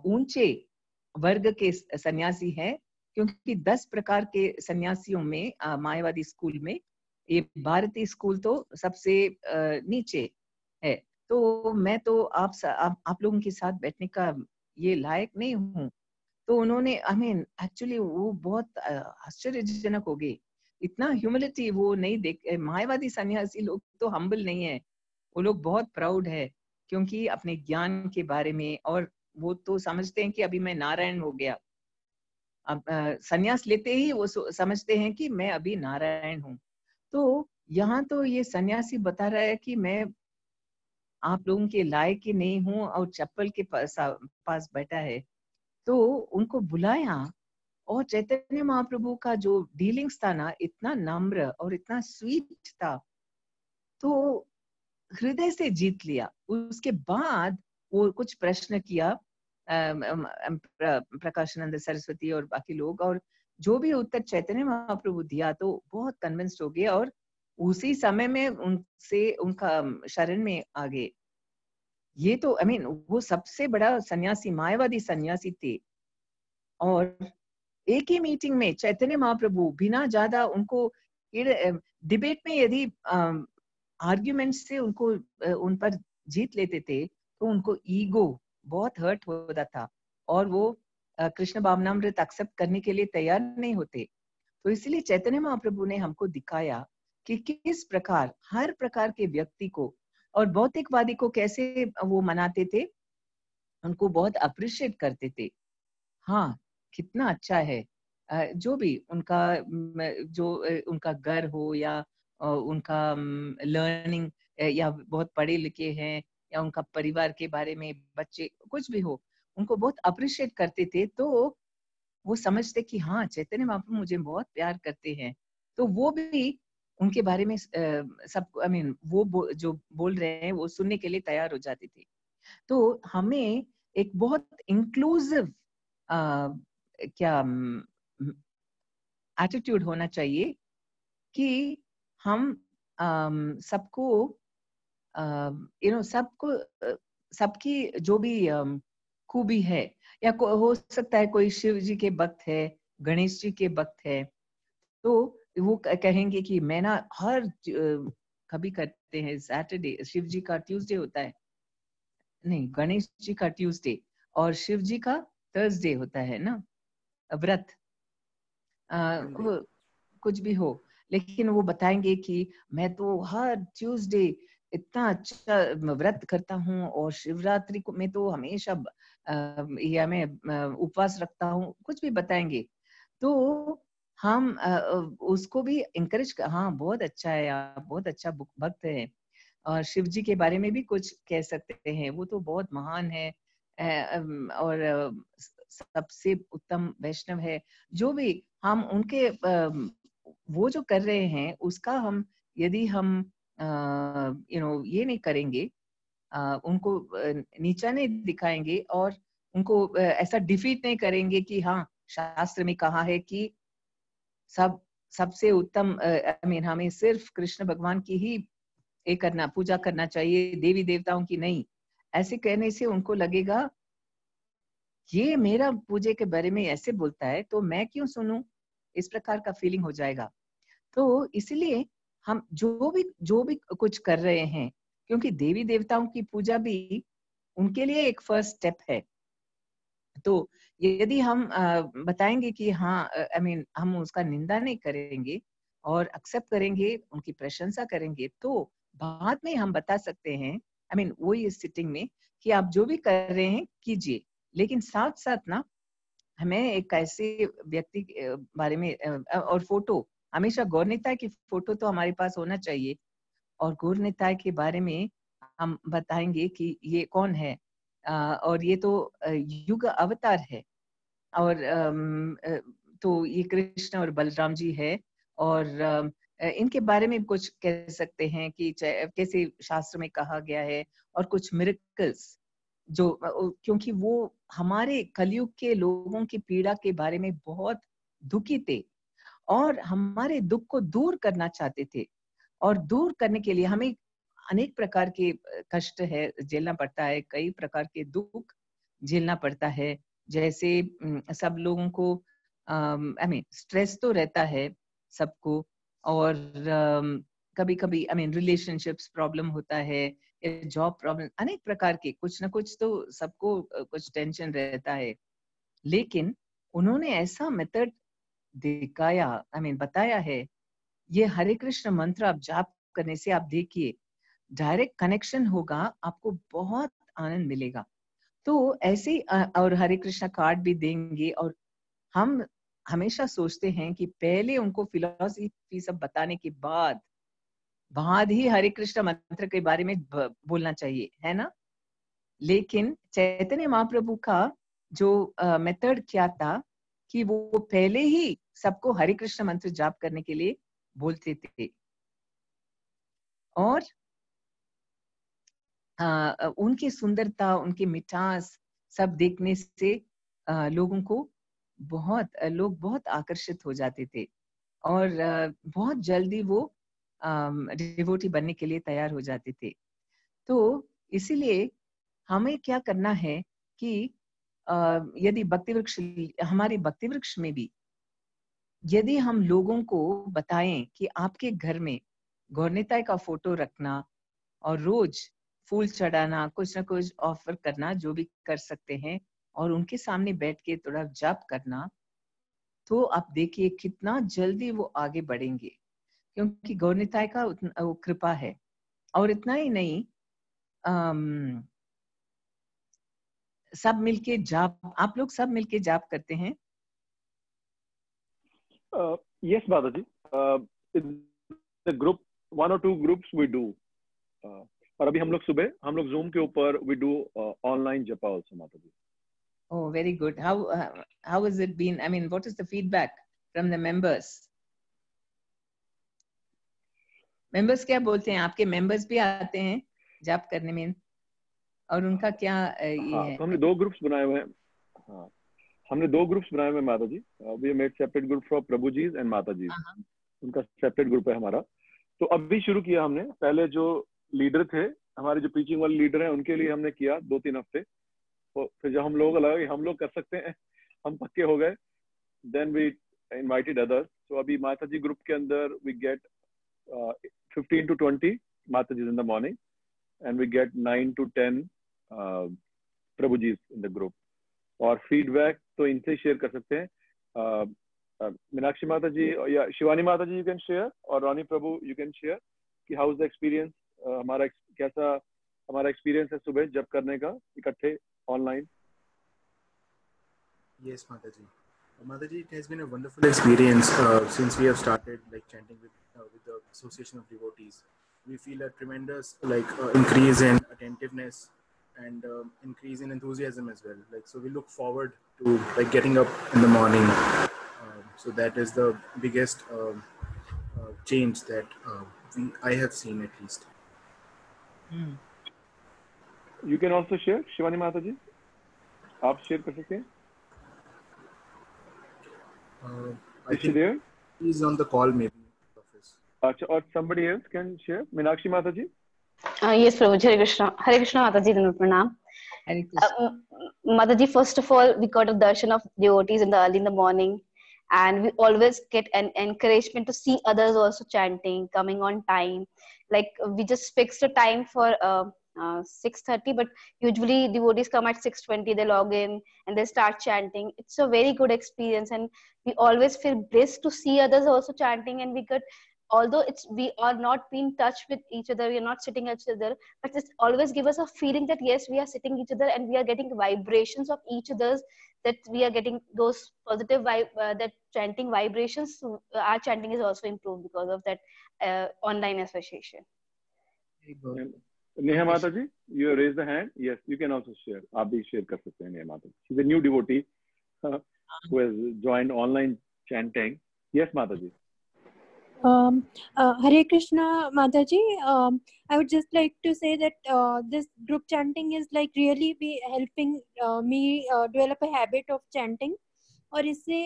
Speaker 5: ऊंचे वर्ग के सन्यासी हैं, क्योंकि 10 प्रकार के सन्यासियों में मायावादी स्कूल में ये भारतीय स्कूल तो सबसे नीचे है, तो मैं तो आप लोगों के साथ बैठने का ये लायक नहीं हूँ। तो उन्होंने एक्चुअली वो बहुत आश्चर्यजनक हो गए, इतना ह्यूमिलिटी वो नहीं देख, मायावादी सन्यासी लोग तो हम्बल नहीं है, वो लोग बहुत प्राउड है, क्योंकि अपने ज्ञान के बारे में, और वो तो समझते हैं कि अभी मैं नारायण हो गया। अब सन्यास लेते ही वो समझते हैं कि मैं अभी नारायण हूँ। तो यहाँ तो ये सन्यासी बता रहा है कि मैं आप लोगों के लायक ही नहीं हूँ, और चप्पल के पास बैठा है। तो उनको बुलाया, और चैतन्य महाप्रभु का जो डीलिंग्स था ना, इतना नम्र और इतना स्वीट था, तो हृदय से जीत लिया। उसके बाद वो कुछ प्रश्न किया, प्रकाशानंद सरस्वती और बाकी लोग, और जो भी उत्तर चैतन्य महाप्रभु दिया तो बहुत कन्विंस्ड हो गए, और उसी समय में उनसे उनका शरण में आ गए। ये तो वो सबसे बड़ा सन्यासी, मायावादी सन्यासी थे, और एक ही मीटिंग में चैतन्य महाप्रभु बिना ज्यादा उनको डिबेट में यदि आर्ग्यूमेंट से उनको उन पर जीत लेते थे, तो उनको ईगो बहुत हर्ट होता था, और वो कृष्ण भावनामृत एक्सेप्ट करने के लिए तैयार नहीं होते। तो इसलिए चैतन्य महाप्रभु ने हमको दिखाया कि किस प्रकार हर प्रकार के व्यक्ति को, और भौतिकवादी को कैसे वो मनाते थे, उनको बहुत अप्रिशिएट करते थे। हाँ, कितना अच्छा है, जो भी उनका जो उनका घर हो, या उनका लर्निंग, या बहुत पढ़े लिखे हैं, या उनका परिवार के बारे में, बच्चे कुछ भी हो, उनको बहुत अप्रिशिएट करते थे। तो वो समझते कि हाँ, चैतन्य महाप्रभु मुझे बहुत प्यार करते हैं। तो वो भी उनके बारे में सब आई मीन वो जो बोल रहे हैं वो सुनने के लिए तैयार हो जाते थे। तो हमें एक बहुत इंक्लूसिव क्या एटीट्यूड होना चाहिए कि हम सबको सबको सबकी जो भी खूबी है, या हो सकता है कोई शिव जी के भक्त है, गणेश जी के भक्त है, तो वो कहेंगे कि मैं ना हर कभी करते हैं सैटरडे, शिव जी का ट्यूसडे होता है, नहीं गणेश जी का ट्यूसडे और शिव जी का थर्सडे होता है ना व्रत, कुछ भी हो, लेकिन वो बताएंगे कि मैं तो हर ट्यूसडे इतना अच्छा व्रत करता हूँ और शिवरात्रि को मैं तो हमेशा या मैं उपवास रखता हूँ, कुछ भी बताएंगे। तो हम उसको भी इंकरेज, हाँ बहुत अच्छा है, आप बहुत अच्छा भक्त है, और शिव जी के बारे में भी कुछ कह सकते हैं, वो तो बहुत महान है और सबसे उत्तम वैष्णव है। जो भी हम उनके वो जो कर रहे हैं उसका हम यदि हम ये नहीं करेंगे, उनको नीचा नहीं दिखाएंगे और उनको ऐसा डिफीट नहीं करेंगे कि हाँ शास्त्र में कहा है कि सबसे उत्तम आई मीन हमें सिर्फ कृष्ण भगवान की ही करना, पूजा करना चाहिए, देवी देवताओं की नहीं, ऐसे कहने से उनको लगेगा ये मेरा पूजे के बारे में ऐसे बोलता है तो मैं क्यों सुनूं, इस प्रकार का फीलिंग हो जाएगा। तो इसलिए हम जो भी कुछ कर रहे हैं, क्योंकि देवी देवताओं की पूजा भी उनके लिए एक फर्स्ट स्टेप है, तो यदि हम बताएंगे कि हाँ आई मीन हम उसका निंदा नहीं करेंगे और एक्सेप्ट करेंगे, उनकी प्रशंसा करेंगे, तो बाद में हम बता सकते हैं आई मीन वही इस सिटिंग में कि आप जो भी कर रहे हैं कीजिए, लेकिन साथ साथ ना हमें एक ऐसे व्यक्ति के बारे में और फोटो, हमेशा गौर निताई की फोटो तो हमारे पास होना चाहिए, और गौर निताई के बारे में हम बताएंगे कि ये कौन है, और ये तो युग अवतार है, और तो ये कृष्ण और बलराम जी है, और इनके बारे में कुछ कह सकते हैं कि कैसे शास्त्र में कहा गया है, और कुछ मिरेकल्स जो क्योंकि वो हमारे कलयुग के लोगों की पीड़ा के बारे में बहुत दुखी थे और हमारे दुख को दूर करना चाहते थे, और दूर करने के लिए हमें अनेक प्रकार के कष्ट है झेलना पड़ता है, कई प्रकार के दुख झेलना पड़ता है, जैसे सब लोगों को आई मीन स्ट्रेस तो रहता है सबको, और कभी कभी आई मीन रिलेशनशिप्स प्रॉब्लम होता है, जॉब प्रॉब्लम, अनेक प्रकार के कुछ ना कुछ तो सबको कुछ टेंशन रहता है, लेकिन उन्होंने ऐसा मेथड दिखाया आई मीन बताया है, ये हरे कृष्ण मंत्र आप जाप करने से आप देखिए डायरेक्ट कनेक्शन होगा, आपको बहुत आनंद मिलेगा। तो ऐसे और हरे कृष्णा कार्ड भी देंगे, और हम हमेशा सोचते हैं कि पहले उनको फिलॉसफी सब बताने के बाद ही हरे कृष्ण मंत्र के बारे में बोलना चाहिए, है ना। लेकिन चैतन्य महाप्रभु का जो मेथड क्या था कि वो पहले ही सबको हरे कृष्ण मंत्र जाप करने के लिए बोलते थे, और उनकी सुंदरता, उनकी मिठास सब देखने से लोगों को लोग बहुत आकर्षित हो जाते थे, और बहुत जल्दी वो डिवोटी बनने के लिए तैयार हो जाते थे। तो इसीलिए हमें क्या करना है कि यदि भक्ति वृक्ष, हमारी भक्ति वृक्ष में भी यदि हम लोगों को बताएं कि आपके घर में गौर निताई का फोटो रखना और रोज फूल चढ़ाना, कुछ ना कुछ ऑफर करना, जो भी कर सकते हैं, और उनके सामने बैठ के थोड़ा जाप करना, तो आप देखिए कितना जल्दी वो आगे बढ़ेंगे, क्योंकि गौर निताई का वो कृपा है। और इतना ही नहीं, सब मिलके जाप, आप लोग सब मिलके जाप करते हैं?
Speaker 6: Yes, Balaji. The group, 1 or 2 groups we do. और अभी हम लोग सुबह हम लोग Zoom के ऊपर we do online japa also, Mataji.
Speaker 5: Oh, very good. How has it been? I mean, what is the feedback from the members? Members क्या बोलते हैं? आपके मेंबर्स भी आते हैं जाप करने में, और उनका क्या ये
Speaker 6: हाँ,
Speaker 5: है?
Speaker 6: तो हमने 2 ग्रुप्स बनाए हुए हैं। हाँ, हमने 2 ग्रुप्स बनाए हुए हैं माता जी। We made separate group for प्रभु जी एंड माता जी,
Speaker 5: हाँ,
Speaker 6: उनका सेपरेट ग्रुप है हमारा। तो अभी शुरू किया हमने। पहले जो लीडर थे हमारे, जो टीचिंग वाले लीडर हैं, उनके लिए हमने किया 2-3 हफ्ते। तो फिर जब हम लोगों को लगा कि हम लोग कर सकते हैं, हम पक्के हो गए, देन वी इनवाइटेड अदर्स। तो अभी माता जी ग्रुप के अंदर वी गेट 15 to 20 माता जी in the morning, and we get 9 to 10 प्रभु जी इन द ग्रुप। और फीडबैक तो इनसे शेयर कर सकते हैं। मीनाक्षी माता जी या शिवानी माता जी, यू कैन शेयर, और रानी प्रभु यू कैन शेयर कि हाउ इज द एक्सपीरियंस, हमारा कैसा हमारा एक्सपीरियंस है सुबह जब करने का इकट्ठे online.
Speaker 7: Yes, Mataji. Mataji, it has been a wonderful experience since we have started like chanting with the Association of Devotees. We feel a tremendous increase in attentiveness and increase in enthusiasm as well. Like, so we look forward to like getting up in the morning. So that is the biggest change that I have seen at least.
Speaker 6: You can also share Shivani माता जी, आप share कर सकते हैं।
Speaker 7: I think he's on the call maybe.
Speaker 6: अच्छा, और somebody else can share, Meenakshi माता जी।
Speaker 8: Yes, Prabhuji, Hare Krishna Mataji, Pranam.
Speaker 5: Hare Krishna.
Speaker 8: Mataji, first of all, we got a darshan of devotees early in the morning, and we always get an encouragement to see others also chanting, coming on time. Like, we just fixed a time for 6:30, but usually devotees come at 6:20, they log in and they start chanting. It's a very good experience, and we always feel blessed to see others also chanting, and we get, although we are not in touch with each other, we are not sitting at each other, but it always gives us a feeling that yes, we are sitting each other and we are getting vibrations of each other's, that we are getting those positive that chanting vibrations. Our chanting is also improved because of that online association.
Speaker 6: Neha माता जी, you raise the hand. Yes, you can also share. आप भी share कर सकते हैं नेहा माता जी। She's a new devotee who has joined online chanting. Yes, माता जी।
Speaker 9: Hare Krishna Mataji, I would just like to say that this group chanting is like really be helping me develop a habit of chanting, और इससे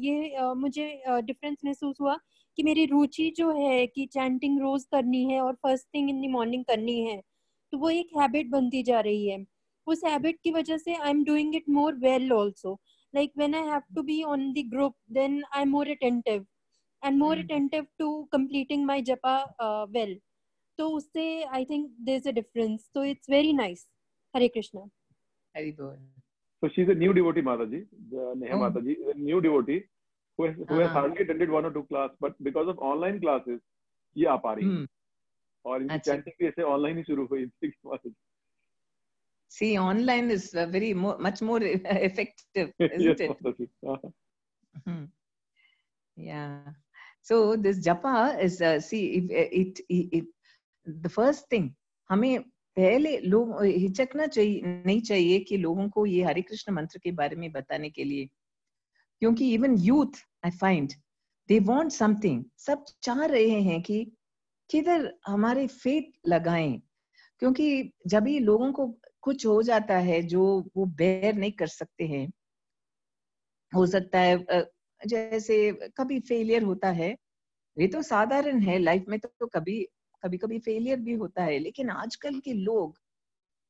Speaker 9: ये मुझे difference महसूस हुआ कि मेरी रुचि जो है कि चैंटिंग रोज करनी है और first thing in the morning करनी है, तो वो एक हैबिट बनती जा रही है। उस हैबिट की वजह से I am doing it more well also, like when I have to be on the group then I am more attentive and more attentive to completing my japa well. So usse I think there's a difference. So it's very nice. Hare Krishna.
Speaker 5: Hare Bol.
Speaker 6: So she's a new devotee, Mataji. Neha Mataji is a new devotee who has hardly attended 1 or 2 class, but because of online classes, ये आ पा रही है। और इनकी chanting भी ऐसे online ही शुरू हुई थी।
Speaker 5: See, online is much more effective, isn't it? Yeah. So this japa is the first thing, हमें पहले लोग हिचकना नहीं चाहिए कि लोगों को ये हरे कृष्ण मंत्र के बारे में बताने के लिए, क्योंकि even youth I find they want something, सब चाह रहे हैं कि किधर हमारे फेथ लगाएं, क्योंकि जब भी लोगों को कुछ हो जाता है जो वो बेयर नहीं कर सकते हैं, हो सकता है जैसे कभी फेलियर होता है, ये तो साधारण है लाइफ में, तो कभी फेलियर भी होता है, लेकिन आजकल के लोग,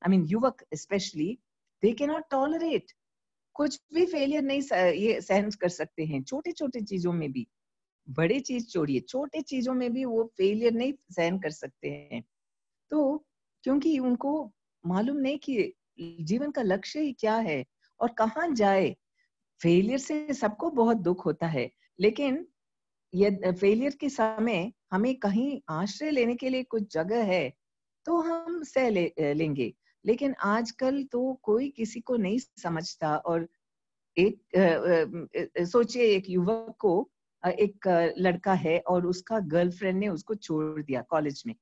Speaker 5: आई मीन युवक specially, they can not tolerate, कुछ भी फेलियर नहीं ये सहन कर सकते हैं, छोटे छोटे चीजों में भी, बड़े चीज छोड़िए, छोटे चीजों में भी वो फेलियर नहीं सहन कर सकते हैं। तो क्योंकि उनको मालूम नहीं कि जीवन का लक्ष्य ही क्या है और कहाँ जाए। फेलियर से सबको बहुत दुख होता है, लेकिन ये फेलियर के समय हमें कहीं आश्रय लेने के लिए कुछ जगह है तो हम सह लेंगे, लेकिन आजकल तो कोई किसी को नहीं समझता। और एक सोचिए, एक युवक को एक लड़का है और उसका गर्लफ्रेंड ने उसको छोड़ दिया कॉलेज में,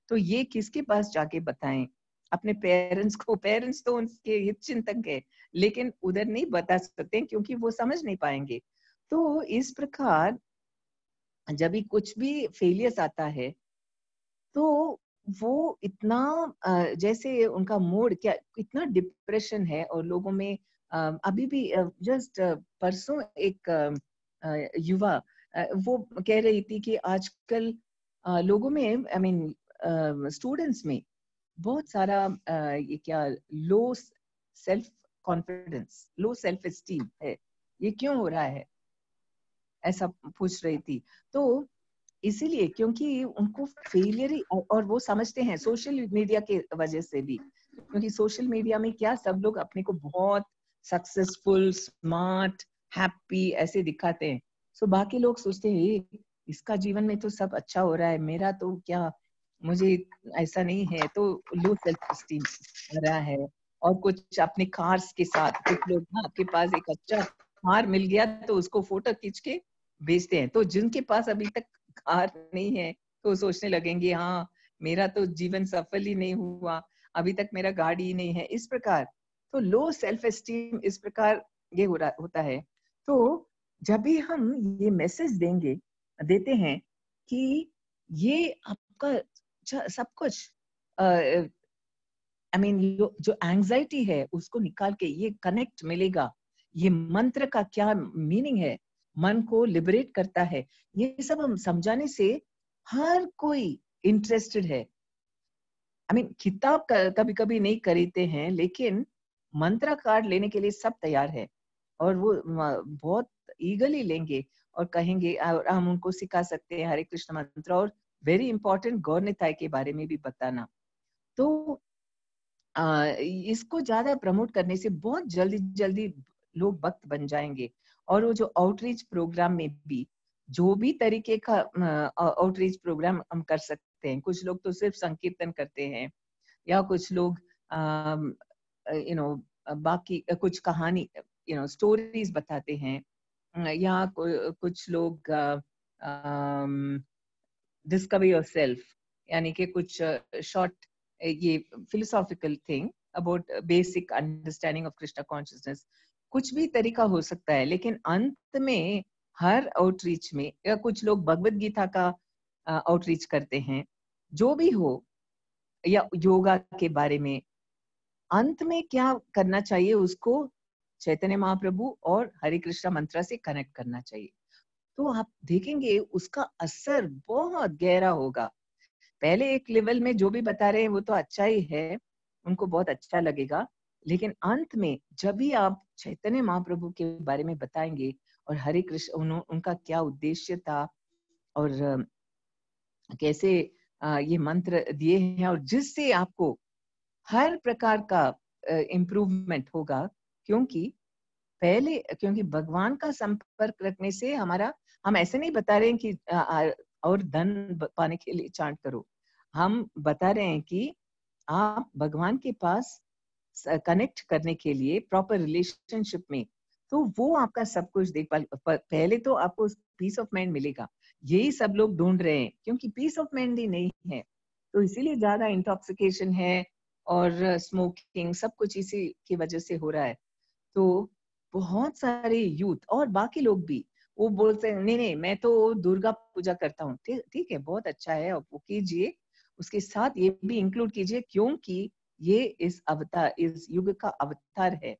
Speaker 5: तो ये किसके पास जाके बताएं? अपने पेरेंट्स को। पेरेंट्स तो उनके हित चिंतक है, लेकिन उधर नहीं बता सकते क्योंकि वो समझ नहीं पाएंगे। तो इस प्रकार जब भी कुछ भी फेलियर्स आता है तो वो इतना जैसे उनका मूड क्या इतना डिप्रेशन है, और लोगों में अभी भी जस्ट परसों एक युवा वो कह रही थी कि आजकल लोगों में आई मीन स्टूडेंट्स में बहुत सारा ये क्या low self confidence, low self esteem है, ये क्यों हो रहा है, ऐसा पूछ रही थी। तो इसीलिए क्योंकि उनको फेलियर ही, और वो समझते हैं सोशल मीडिया के वजह से भी, क्योंकि सोशल मीडिया में क्या सब लोग अपने को बहुत सक्सेसफुल, स्मार्ट, हैप्पी ऐसे दिखाते हैं। सो बाकी लोग सोचते हैं इसका जीवन में तो सब अच्छा हो रहा है, मेरा तो क्या, मुझे ऐसा नहीं है, तो लो सेल्फ एस्टीम आ रहा है। और कुछ अपने कार्स के साथ, कुछ लोग आपके पास एक अच्छा कार मिल गया तो उसको फोटो खींच के भेजते हैं, तो जिनके पास अभी तक कार नहीं है तो सोचने लगेंगे हाँ मेरा तो जीवन सफल ही नहीं हुआ, अभी तक मेरा गाड़ी ही नहीं है, इस प्रकार। तो लो सेल्फ एस्टीम इस प्रकार ये होता है। तो जब भी हम ये मैसेज देते हैं कि ये आपका सब कुछ आई मीन जो एंजाइटी है उसको निकाल के ये कनेक्ट मिलेगा, ये मंत्र का क्या मीनिंग है, मन को लिबरेट करता है, ये सब हम समझाने से हर कोई इंटरेस्टेड है। आई मीन किताब कभी कभी नहीं खरीदते हैं, लेकिन मंत्र कार्ड लेने के लिए सब तैयार है, और वो बहुत ईगरली लेंगे और कहेंगे, और हम उनको सिखा सकते हैं हरे कृष्ण मंत्र, और वेरी इंपॉर्टेंट गौर निताय के बारे में भी बताना। तो इसको ज्यादा प्रमोट करने से बहुत जल्दी जल्दी लोग भक्त बन जाएंगे। और वो जो आउटरीच प्रोग्राम में भी जो भी तरीके का आउटरीच प्रोग्राम हम कर सकते हैं, कुछ लोग तो सिर्फ संकीर्तन करते हैं, या कुछ लोग बाकी कुछ कहानी स्टोरीज बताते हैं, या कुछ लोग डिस्कवर योरसेल्फ यानी कि कुछ शॉर्ट ये philosophical thing about basic understanding of Krishna consciousness, कुछ भी तरीका हो सकता है। लेकिन अंत में हर आउटरीच में, या कुछ लोग भगवत गीता का आउटरीच करते हैं, जो भी हो, या योगा के बारे में, अंत में क्या करना चाहिए, उसको चैतन्य महाप्रभु और हरे कृष्णा मंत्र से कनेक्ट करना चाहिए। तो आप देखेंगे उसका असर बहुत गहरा होगा। पहले एक लेवल में जो भी बता रहे हैं वो तो अच्छा ही है, उनको बहुत अच्छा लगेगा, लेकिन अंत में जब भी आप चैतन्य महाप्रभु के बारे में बताएंगे और हरे कृष्ण उनका क्या उद्देश्य था, और कैसे ये मंत्र दिए हैं, और जिससे आपको हर प्रकार का इम्प्रूवमेंट होगा, क्योंकि भगवान का संपर्क रखने से हम ऐसे नहीं बता रहे हैं कि और धन पाने के लिए चांट करो, हम बता रहे हैं कि आप भगवान के पास कनेक्ट करने के लिए प्रॉपर रिलेशनशिप में, तो वो आपका सब कुछ देखभाल, पहले तो आपको पीस ऑफ माइंड मिलेगा, यही सब लोग ढूंढ रहे हैं, क्योंकि पीस ऑफ माइंड ही नहीं है, तो इसीलिए ज्यादा इंटॉक्सिकेशन है और स्मोकिंग, सब कुछ इसी की वजह से हो रहा है। तो बहुत सारे यूथ और बाकी लोग भी वो बोलते हैं नहीं मैं तो दुर्गा पूजा करता हूँ, ठीक है, बहुत अच्छा है, वो कीजिए, उसके साथ ये भी इंक्लूड कीजिए, क्योंकि ये इस युग का अवतार है,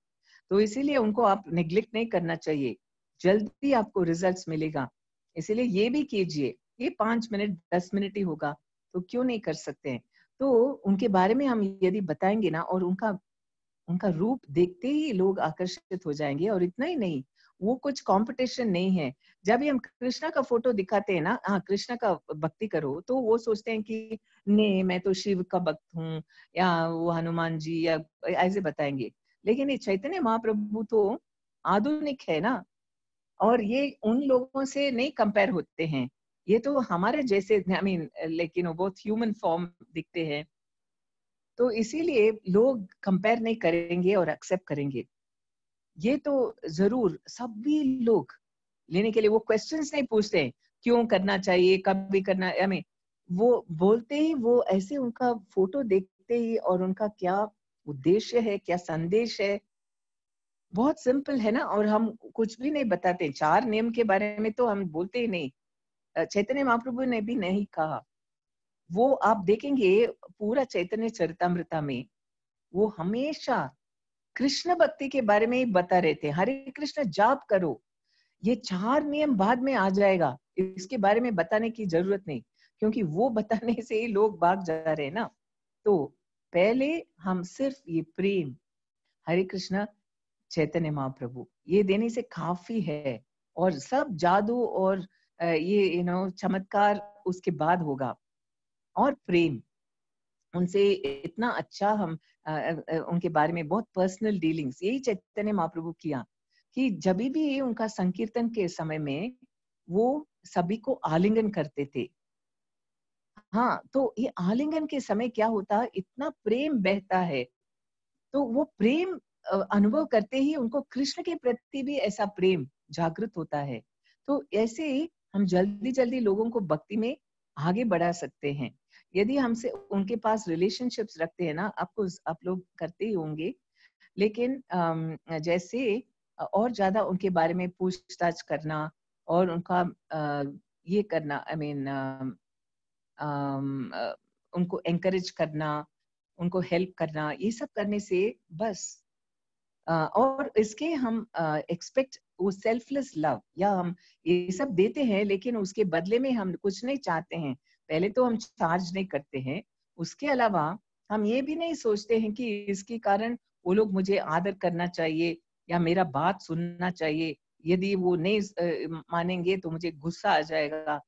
Speaker 5: तो इसीलिए उनको आप नेग्लेक्ट नहीं करना चाहिए, जल्दी आपको रिजल्ट्स मिलेगा, इसीलिए ये भी कीजिए, ये 5 मिनट 10 मिनट ही होगा, तो क्यों नहीं कर सकते हैं। तो उनके बारे में हम यदि बताएंगे ना, और उनका रूप देखते ही लोग आकर्षित हो जाएंगे, और इतना ही नहीं, वो कुछ कंपटीशन नहीं है। जब भी हम कृष्णा का फोटो दिखाते हैं ना, हाँ कृष्णा का भक्ति करो, तो वो सोचते हैं कि नहीं मैं तो शिव का भक्त हूँ, या वो हनुमान जी, या ऐसे बताएंगे। लेकिन ये चैतन्य महाप्रभु तो आधुनिक है ना, और ये उन लोगों से नहीं कंपेयर होते हैं, ये तो हमारे जैसे आई मीन लेकिन वो बहुत ह्यूमन फॉर्म दिखते हैं, तो इसीलिए लोग कंपेयर नहीं करेंगे और एक्सेप्ट करेंगे। ये तो जरूर सभी लोग लेने के लिए, वो क्वेश्चंस नहीं पूछते हैं क्यों करना चाहिए, कब भी करना, आई मीन वो बोलते ही, वो ऐसे उनका फोटो देखते ही, और उनका क्या उद्देश्य है, क्या संदेश है, बहुत सिंपल है ना। और हम कुछ भी नहीं बताते, 4 नियम के बारे में तो हम बोलते ही नहीं, चैतन्य महाप्रभु ने भी नहीं कहा, वो आप देखेंगे पूरा चैतन्य चरितामृता में वो हमेशा कृष्ण भक्ति के बारे में ही बता रहे थे। हरे कृष्ण जाप करो, ये 4 नियम बाद में आ जाएगा, इसके बारे में बताने की जरूरत नहीं, क्योंकि वो बताने से ही लोग भाग जा रहे हैं ना। तो पहले हम सिर्फ ये प्रेम हरे कृष्ण चैतन्य महाप्रभु ये देने से काफी है, और सब जादू और ये चमत्कार उसके बाद होगा। और प्रेम उनसे इतना अच्छा हम उनके बारे में बहुत पर्सनल डीलिंग्स यही चैतन्य महाप्रभु किया कि जब भी उनका संकीर्तन के समय में वो सभी को आलिंगन करते थे। हाँ, तो ये आलिंगन के समय क्या होता, इतना प्रेम बहता है, तो वो प्रेम अनुभव करते ही उनको कृष्ण के प्रति भी ऐसा प्रेम जागृत होता है। तो ऐसे ही हम जल्दी जल्दी लोगों को भक्ति में आगे बढ़ा सकते हैं यदि हमसे उनके पास रिलेशनशिप्स रखते हैं ना। आपको आप लोग करते ही होंगे, लेकिन जैसे और ज्यादा उनके बारे में पूछताछ करना और उनका ये करना, आई मीन उनको एनकरेज करना, उनको हेल्प करना, ये सब करने से बस और इसके हम एक्सपेक्ट वो सेल्फलेस लव, या हम ये सब देते हैं लेकिन उसके बदले में हम कुछ नहीं चाहते हैं। पहले तो हम चार्ज नहीं करते हैं, उसके अलावा हम ये भी नहीं सोचते हैं कि इसके कारण वो लोग मुझे आदर करना चाहिए या मेरा बात सुनना चाहिए, यदि वो नहीं मानेंगे तो मुझे गुस्सा आ जाएगा,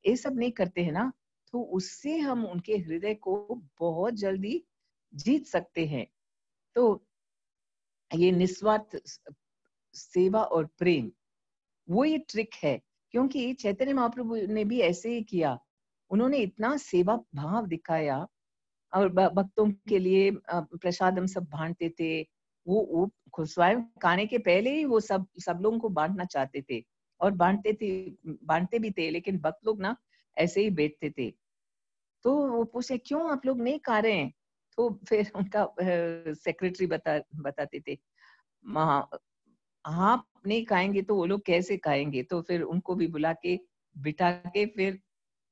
Speaker 5: ये सब नहीं करते हैं ना। तो उससे हम उनके हृदय को बहुत जल्दी जीत सकते हैं। तो ये निस्वार्थ सेवा और प्रेम वो ये ट्रिक है, क्योंकि चैतन्य महाप्रभु ने भी ऐसे ही किया। उन्होंने इतना सेवा भाव दिखाया और भक्तों के लिए प्रसाद हम सब बांटते थे। वो स्वयं खाने के पहले ही वो सब लोगों को बांटना चाहते थे और बांटते भी थे, लेकिन भक्त लोग ना ऐसे ही बैठते थे। तो वो पूछे क्यों आप लोग नहीं खा रहे हैं, तो फिर उनका सेक्रेटरी बताते थे आप नहीं खाएंगे तो वो लोग कैसे खाएंगे, तो फिर उनको भी बुला के बिठा के फिर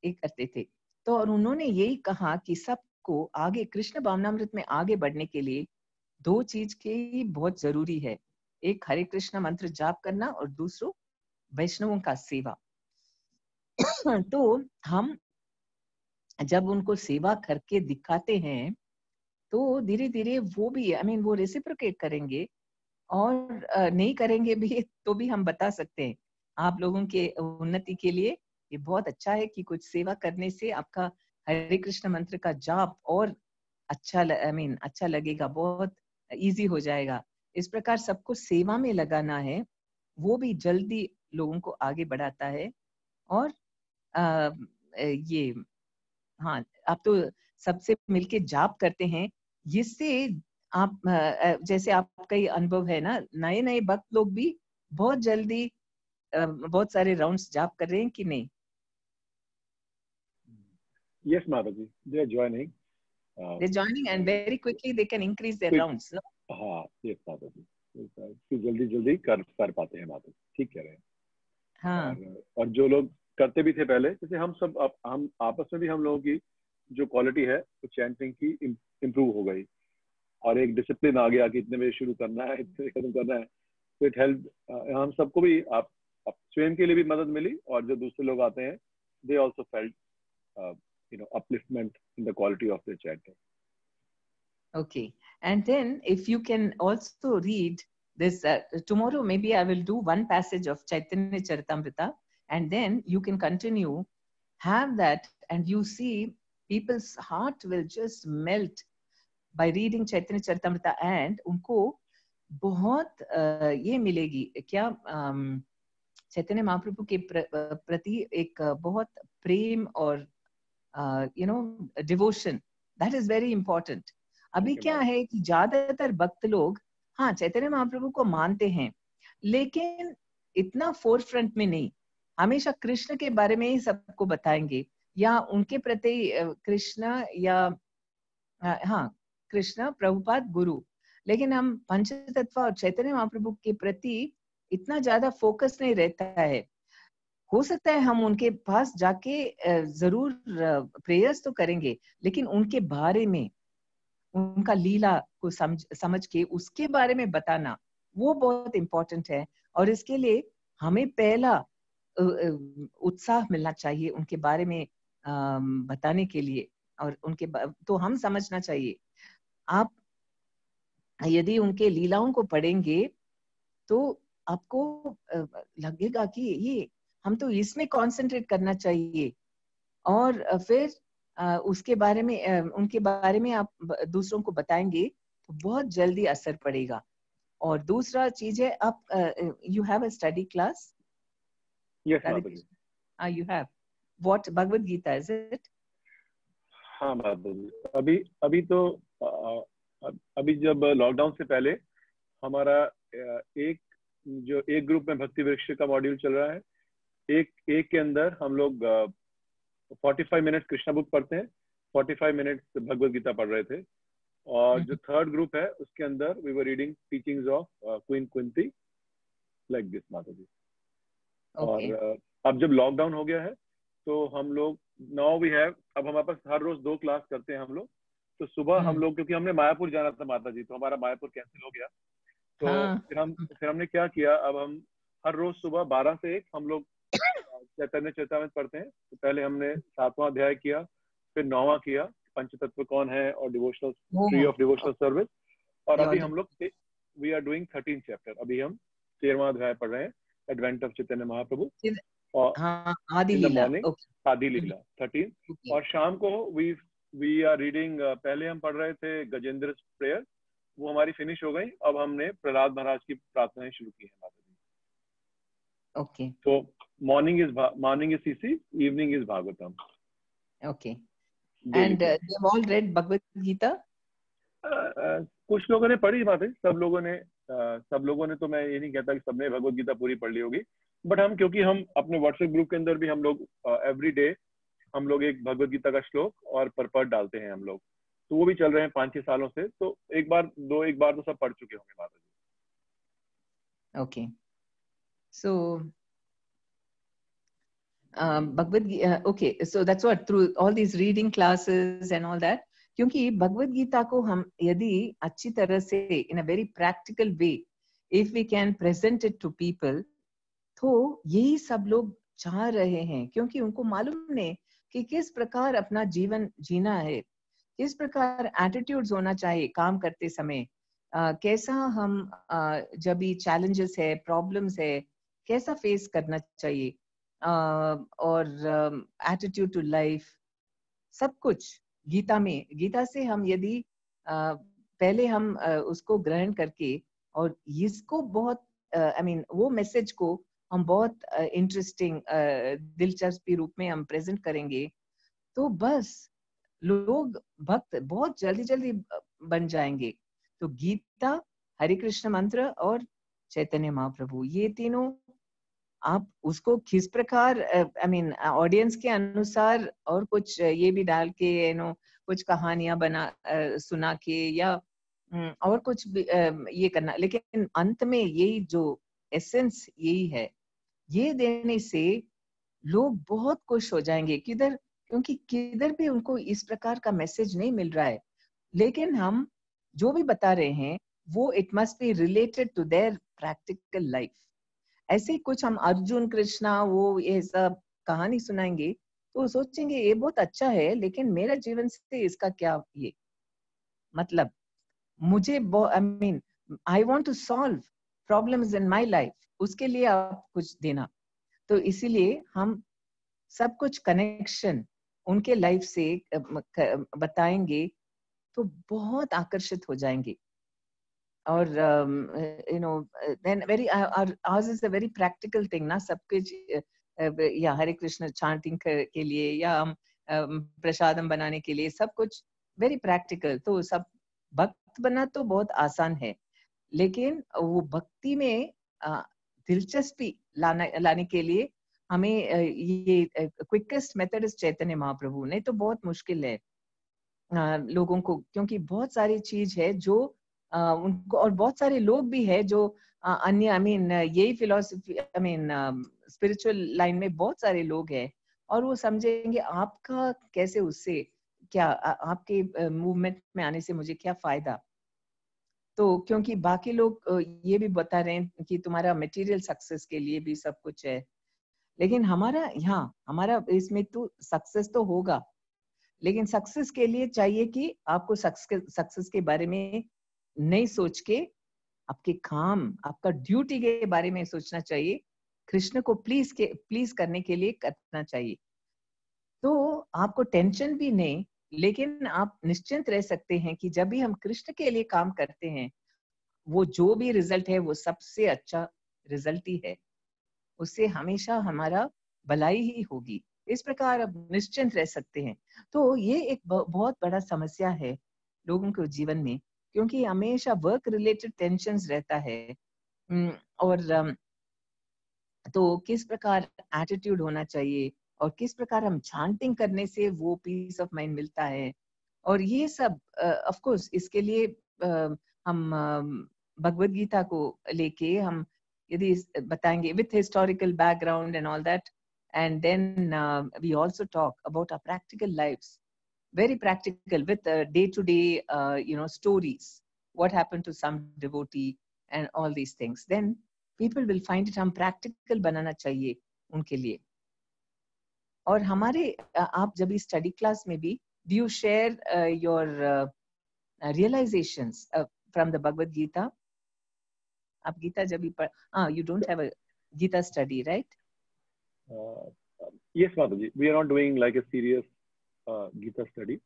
Speaker 5: एक करते थे। तो और उन्होंने यही कहा कि सबको आगे कृष्ण भावनामृत में आगे बढ़ने के लिए 2 चीज की बहुत जरूरी है, एक हरे कृष्ण मंत्र जाप करना और दूसरो वैष्णवों का सेवा। तो हम जब उनको सेवा करके दिखाते हैं तो धीरे धीरे वो भी वो रेसिप्रोकेट करेंगे, और नहीं करेंगे भी तो भी हम बता सकते हैं आप लोगों के उन्नति के लिए ये बहुत अच्छा है कि कुछ सेवा करने से आपका हरे कृष्ण मंत्र का जाप और अच्छा अच्छा लगेगा, बहुत इजी हो जाएगा। इस प्रकार सबको सेवा में लगाना है, वो भी जल्दी लोगों को आगे बढ़ाता है। और ये हाँ, आप तो सबसे मिलके जाप करते हैं, जिससे आप जैसे आपका ये अनुभव है ना, नए नए भक्त लोग भी बहुत जल्दी बहुत सारे राउंड्स जाप कर रहे हैं कि नहीं?
Speaker 6: Yes, Mataji, they are joining.
Speaker 5: They're joining and very quickly they can increase their rounds. No?
Speaker 6: हाँ, yes, Mataji, जल्दी जल्दी कर पाते हैं माताजी, ठीक कह रहे हैं।
Speaker 5: हाँ।
Speaker 6: और जो लोग करते भी थे पहले, जैसे हम आपस में भी हम लोगों की जो क्वालिटी है वो चैंटिंग की इम्प्रूव हो गई, और एक डिसिप्लिन आ गया कि इतने बजे शुरू करना है, इतने खत्म करना है। तो इट हेल्प, हम सबको भी आप स्वयं के लिए भी मदद मिली, और जो दूसरे लोग आते हैं they also felt upliftment in the quality of their chanting.
Speaker 5: Okay, and then if you can also read this tomorrow, maybe I will do one passage of Chaitanya Charitamrita, and then you can continue, have that, and you see people's heart will just melt by reading Chaitanya Charitamrita, and उनको बहुत ये मिलेगी क्या, चैतन्य महाप्रभु के प्रति एक बहुत प्रेम और devotion, that is very important. अभी क्या है कि ज्यादातर भक्त लोग हाँ चैतन्य महाप्रभु को मानते हैं, लेकिन इतना फोर फ्रंट में नहीं, हमेशा कृष्ण के बारे में ही सबको बताएंगे, या उनके प्रति कृष्ण या हाँ कृष्ण प्रभुपाद गुरु, लेकिन हम पंचतत्व और चैतन्य महाप्रभु के प्रति इतना ज्यादा फोकस नहीं रहता है। हो सकता है हम उनके पास जाके जरूर प्रेयर्स तो करेंगे, लेकिन उनके बारे में, उनका लीला को समझ के उसके बारे में बताना वो बहुत इम्पोर्टेंट है। और इसके लिए हमें पहला उत्साह मिलना चाहिए उनके बारे में बताने के लिए, और उनके तो हम समझना चाहिए। आप यदि उनके लीलाओं को पढ़ेंगे तो आपको लगेगा कि ये हम तो इसमें कंसंट्रेट करना चाहिए, और फिर उसके बारे में उनके बारे में आप दूसरों को बताएंगे तो बहुत जल्दी असर पड़ेगा। और दूसरा चीज है, आप you have a study class?
Speaker 6: Yes
Speaker 5: you have what Bhagavad Gita, is it?
Speaker 6: हाँ माधुरी, अभी जब लॉकडाउन से पहले हमारा एक ग्रुप में भक्ति वृक्ष का मॉड्यूल चल रहा है। एक के अंदर हम लोग 45 मिनट कृष्णा बुक पढ़ते हैं, 45 मिनट भगवद गीता पढ़ रहे थे। और जो थर्ड ग्रुप है उसके अंदर we were reading teachings of queen Kunti, like this Madhuri. और अब जब लॉकडाउन हो गया है तो हम लोग नाउ वी हैव, अब हमारे पास हर रोज 2 क्लास करते हैं हम लोग। तो सुबह हम लोग, क्योंकि हमने मायापुर जाना था माता जी, तो हमारा मायापुर कैंसिल हो गया। तो फिर हमने क्या किया, अब हम हर रोज सुबह 12 से 1 हम लोग चैतन्य चैतामृत पढ़ते हैं। तो पहले हमने 7वां अध्याय किया, फिर 9वां किया, पंचतत्व कौन है और devotional tree of devotional service. और अभी हम लोग वी आर डूइंग 13 चैप्टर। अभी हम 13वां अध्याय पढ़ रहे हैं, एडवेंट ऑफ चैतन्य महाप्रभु। और
Speaker 5: आदि लीला,
Speaker 6: आदि लीला 13। और शाम को वी आर रीडिंग, पहले हम पढ़ रहे थे गजेंद्र प्रेयर, वो हमारी फिनिश हो गई। अब हमने प्रहलाद महाराज की प्रार्थनाएं शुरू की है।
Speaker 5: ओके,
Speaker 6: तो morning is CC, evening is Bhagavatam.
Speaker 5: Okay, and they have all read Bhagavad Gita?
Speaker 6: कुछ लोगों ने पढ़ी बातें, सब लोगों ने तो मैं ये नहीं कहता कि सबने भगवद गीता पूरी पढ़ ली होगी, बट क्योंकि हम अपने व्हाट्सएप ग्रुप के अंदर भी हम लोग एवरी डे हम लोग एक भगवद गीता का श्लोक और परपट डालते हैं हम लोग, तो वो भी चल रहे हैं 5-6 सालों से। तो एक बार तो सब पढ़ चुके होंगे माता जी।
Speaker 5: Okay, so Bhagavad Gita, okay, so that's what, through all these reading classes and all that, क्योंकि भगवद गीता को हम यदि अच्छी तरह से in a very practical way, if we can present it to people, तो यही सब लोग चाह रहे हैं, क्योंकि उनको मालूम नहीं कि किस प्रकार अपना जीवन जीना है, किस प्रकार एटीट्यूड्स होना चाहिए काम करते समय, कैसा हम जब भी चैलेंजेस है, प्रॉब्लम्स है, कैसा फेस करना चाहिए, और एटीट्यूड टू लाइफ, सब कुछ गीता से हम यदि पहले हम उसको ग्रहण करके और इसको बहुत वो मैसेज को हम बहुत इंटरेस्टिंग दिलचस्पी रूप में हम प्रेजेंट करेंगे, तो बस लोग भक्त बहुत जल्दी बन जाएंगे। तो गीता, हरे कृष्ण मंत्र और चैतन्य महाप्रभु, ये तीनों आप उसको किस प्रकार ऑडियंस के अनुसार और कुछ ये भी डाल के कुछ कहानियां बना सुना के या और कुछ ये करना, लेकिन अंत में यही जो एसेंस यही है, ये देने से लोग बहुत खुश हो जाएंगे। क्योंकि किधर भी उनको इस प्रकार का मैसेज नहीं मिल रहा है, लेकिन हम जो भी बता रहे हैं वो it must be related to their practical life. ऐसे ही कुछ हम अर्जुन कृष्णा वो ये सब कहानी सुनाएंगे तो सोचेंगे ये बहुत अच्छा है, लेकिन मेरा जीवन से इसका क्या ये मतलब, मुझे I want to solve problems in my life, उसके लिए आप कुछ देना। तो इसीलिए हम सब कुछ कनेक्शन उनके लाइफ से बताएंगे तो बहुत आकर्षित हो जाएंगे। और then ours is a very practical thing ना, सब कुछ या हरे कृष्ण चांटिंग के लिए या हम प्रसादम बनाने के लिए सब कुछ वेरी प्रैक्टिकल। तो सब भक्त बनना तो बहुत आसान है, लेकिन वो भक्ति में दिलचस्पी लाने के लिए हमें ये quickest method is Chaitanya Mahaprabhu, नहीं तो बहुत मुश्किल है लोगों को, क्योंकि बहुत सारी चीज है जो उनको, और बहुत सारे लोग भी है जो अन्य यही फिलॉसफी स्पिरिचुअल लाइन में बहुत सारे लोग हैं और वो समझेंगे आपका कैसे उससे क्या आपके मूवमेंट में आने से मुझे क्या फायदा। तो क्योंकि बाकी लोग ये भी बता रहे हैं कि तुम्हारा मटेरियल सक्सेस के लिए भी सब कुछ है, लेकिन हमारा इसमें तो सक्सेस तो होगा, लेकिन सक्सेस के लिए चाहिए कि आपको सक्सेस के बारे में नहीं सोच के आपके काम, आपका ड्यूटी के बारे में सोचना चाहिए, कृष्ण को प्लीज करने के लिए करना चाहिए। तो आपको टेंशन भी नहीं, लेकिन आप निश्चिंत रह सकते हैं कि जब भी हम कृष्ण के लिए काम करते हैं, वो जो भी रिजल्ट है वो सबसे अच्छा रिजल्ट ही है, उससे हमेशा हमारा भलाई ही होगी। इस प्रकार आप निश्चिंत रह सकते हैं। तो ये एक बहुत बड़ा समस्या है लोगों के जीवन में, क्योंकि हमेशा वर्क रिलेटेड टेंशन्स रहता है। और तो किस प्रकार एटीट्यूड होना चाहिए और किस प्रकार हम चांटिंग करने से वो पीस ऑफ माइंड मिलता है, और ये सब ऑफ कोर्स इसके लिए हम भगवद गीता को लेके हम यदि बताएंगे with historical background and all that, and then we also talk about our practical lives, very practical with day-to-day stories, what happened to some devotee and all these things, then people will find it हम practical बनाना चाहिए उनके लिए। और हमारे आप जब इस study class में भी do you share your realizations from the Bhagavad Gita? आप गीता जब भी you don't have a Gita study, right?
Speaker 6: Yes, Mataji. We are not doing like a serious Gita study.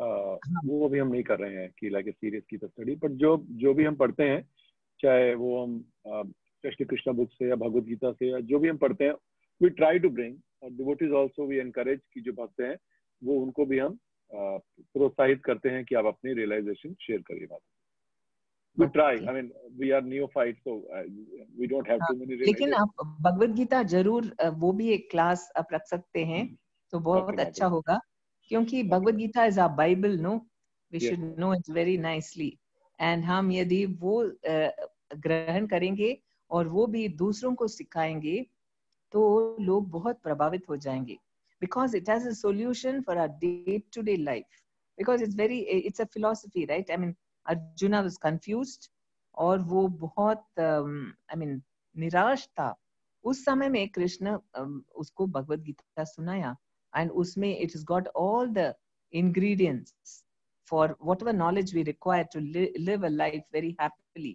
Speaker 6: वो अभी हम नहीं कर रहे हैं कि like a serious Gita study. But जो भी हम पढ़ते हैं, चाहे वो हम श्री कृष्ण बुक से या भगवद गीता से या जो भी हम पढ़ते हैं, we try to bring devotees also we encourage कि जो भक्त हैं वो उनको भी हम प्रोत्साहित करते हैं कि आप अपनी realization शेयर करिए। बात we try, I mean we are neophytes, so we don't have too many realizations.
Speaker 5: लेकिन आप भगवद गीता जरूर वो भी एक क्लास आप रख सकते हैं तो बहुत अच्छा होगा, क्योंकि Bhagavad Gita is our Bible, no we should know it very nicely, and हम यदि वो ग्रहण करेंगे और वो भी दूसरों को सिखाएंगे तो लोग बहुत प्रभावित हो जाएंगे, because it has a solution for our day-to-day life, because it's a philosophy, right? I mean Arjuna was confused और वो बहुत निराश था। उस समय में कृष्ण उसको भगवद गीता सुनाया, and उसमें it has got all the ingredients for whatever knowledge we require to live a life very happily.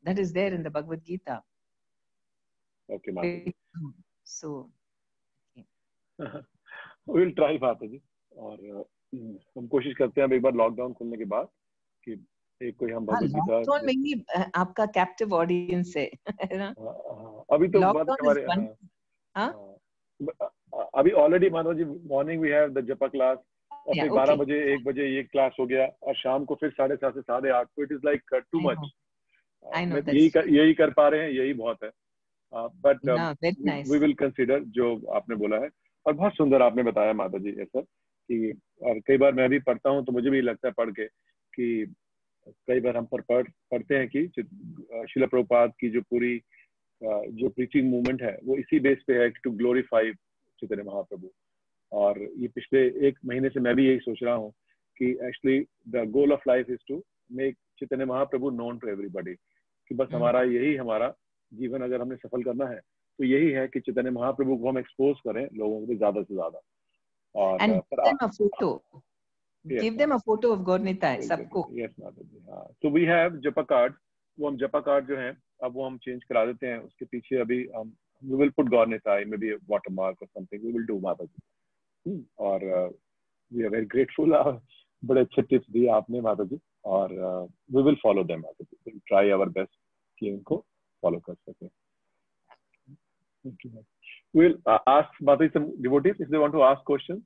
Speaker 5: That is there in the Bhagavad Gita.
Speaker 6: Okay, Mataji.
Speaker 5: So
Speaker 6: we will try, Mataji. और हम कोशिश करते हैं अब एक बार lockdown खुलने के बाद कि एक कोई हम भगवद गीता
Speaker 5: लॉकडाउन में ही आपका कैप्टिव ऑडियंस है ना?
Speaker 6: अभी तो बात हमारे अभी ऑलरेडी मानो जी मॉर्निंग वी हैव द जपा क्लास और फिर 12 बजे 1 बजे ये क्लास हो गया और शाम को फिर 7:30 से 8:30, तो it is like too much. यही कर पा रहे हैं, यही बहुत है, बट वी विल कंसीडर जो आपने बोला है। और बहुत सुंदर आपने बताया माता जी ऐसा कि, और कई बार मैं भी पढ़ता हूँ तो मुझे भी लगता है पढ़ के कि कई बार हम पढ़ते हैं कि श्रील प्रभुपाद की जो पूरी जो प्रीचिंग मूवमेंट है वो इसी बेस पे है टू ग्लोरीफाई चैतन्य महाप्रभु। और ये पिछले 1 महीने से मैं भी यही सोच रहा हूँ कि actually the goal of life is to make Chaitanya Mahaprabhu known to everybody, कि बस हमारा जीवन अगर हमने सफल करना है तो यही है कि चैतन्य महाप्रभु को हम एक्सपोज करें लोगों को ज्यादा से ज्यादा। और
Speaker 5: Give them a photo of Gaur Nitai, सबको।
Speaker 6: Yes, Mataji. So we have जपा कार्ड, वो हम जपा कार्ड जो है अब वो हम चेंज करा देते हैं, उसके पीछे अभी we will put Gaur Nitai, maybe a watermark or something we will do, Mataji. और we are very grateful, बड़े अच्छे टिप्स दिए आपने माताजी, और we will follow them, Mataji. We will try our best कि उनको follow कर सकें। We will ask Mataji some devotees if they want to ask questions.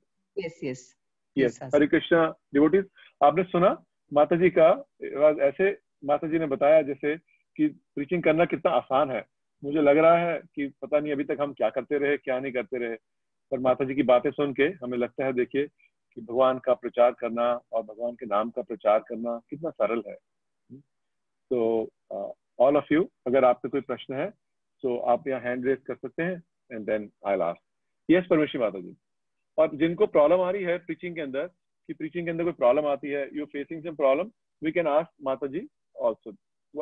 Speaker 5: Yes.
Speaker 6: Hare Krishna devotees, आपने सुना माताजी का ऐसे माताजी ने बताया जैसे कि प्रीचिंग करना कितना आसान है। मुझे लग रहा है कि पता नहीं अभी तक हम क्या करते रहे क्या नहीं करते रहे, पर माताजी की बातें सुन के हमें लगता है देखिए कि भगवान का प्रचार करना और भगवान के नाम का प्रचार करना कितना सरल है। तो ऑल ऑफ यू, अगर आपके कोई प्रश्न है तो आप यहाँ हैंड रेज कर सकते हैं and then I'll ask. Yes, परमेश्वरी माता जी. और जिनको प्रॉब्लम आ रही है प्रीचिंग के अंदर, कि प्रीचिंग के अंदर कोई प्रॉब्लम आती है, you facing some problem, we can ask Mata ji also.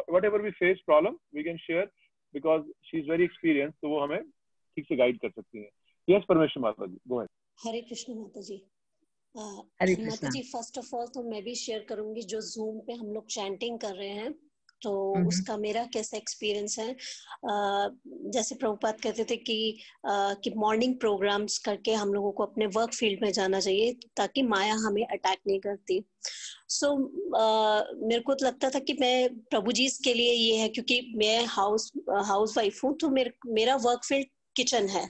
Speaker 6: Whatever we face problem, we can share because she is very experienced, तो वो हमें ठीक से गाइड कर सकती हैं. Yes, परमेश्वरी माता जी, go ahead.
Speaker 1: हरे कृष्ण माता जी.
Speaker 5: हरे
Speaker 1: माता
Speaker 5: कृष्णा.
Speaker 1: जी, फर्स्ट ऑफ ऑल तो मैं भी शेयर करूंगी जो जूम पे हम लोग चैंटिंग कर रहे हैं, तो उसका मेरा कैसा एक्सपीरियंस है. जैसे प्रभुपाद कहते थे कि मॉर्निंग प्रोग्राम्स करके हम लोगों को अपने वर्क फील्ड में जाना चाहिए ताकि माया हमें अटैक नहीं करती. सो मेरे को तो लगता था कि मैं प्रभु जी के लिए ये है, क्योंकि मैं हाउस वाइफ हूँ, तो मेरा वर्क फील्ड किचन है.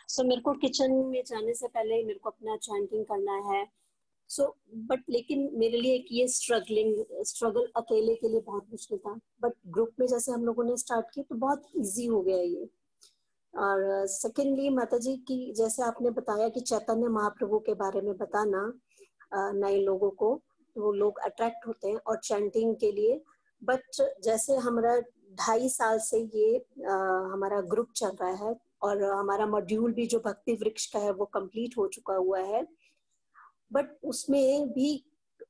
Speaker 1: सो मेरे को किचन में जाने से पहले मेरे को अपना चैंटिंग करना है. बट लेकिन मेरे लिए एक ये स्ट्रगल अकेले के लिए बहुत मुश्किल था, बट ग्रुप में जैसे हम लोगों ने स्टार्ट किया तो बहुत इजी हो गया ये. और सेकेंडली माता जी की जैसे आपने बताया कि चैतन्य महाप्रभु के बारे में बताना नए लोगों को, तो वो लोग अट्रैक्ट होते हैं और चैंटिंग के लिए. बट जैसे हमारा 2.5 साल से ये हमारा ग्रुप चल रहा है और हमारा मॉड्यूल भी जो भक्ति वृक्ष का है वो कंप्लीट हो चुका हुआ है, बट उसमें भी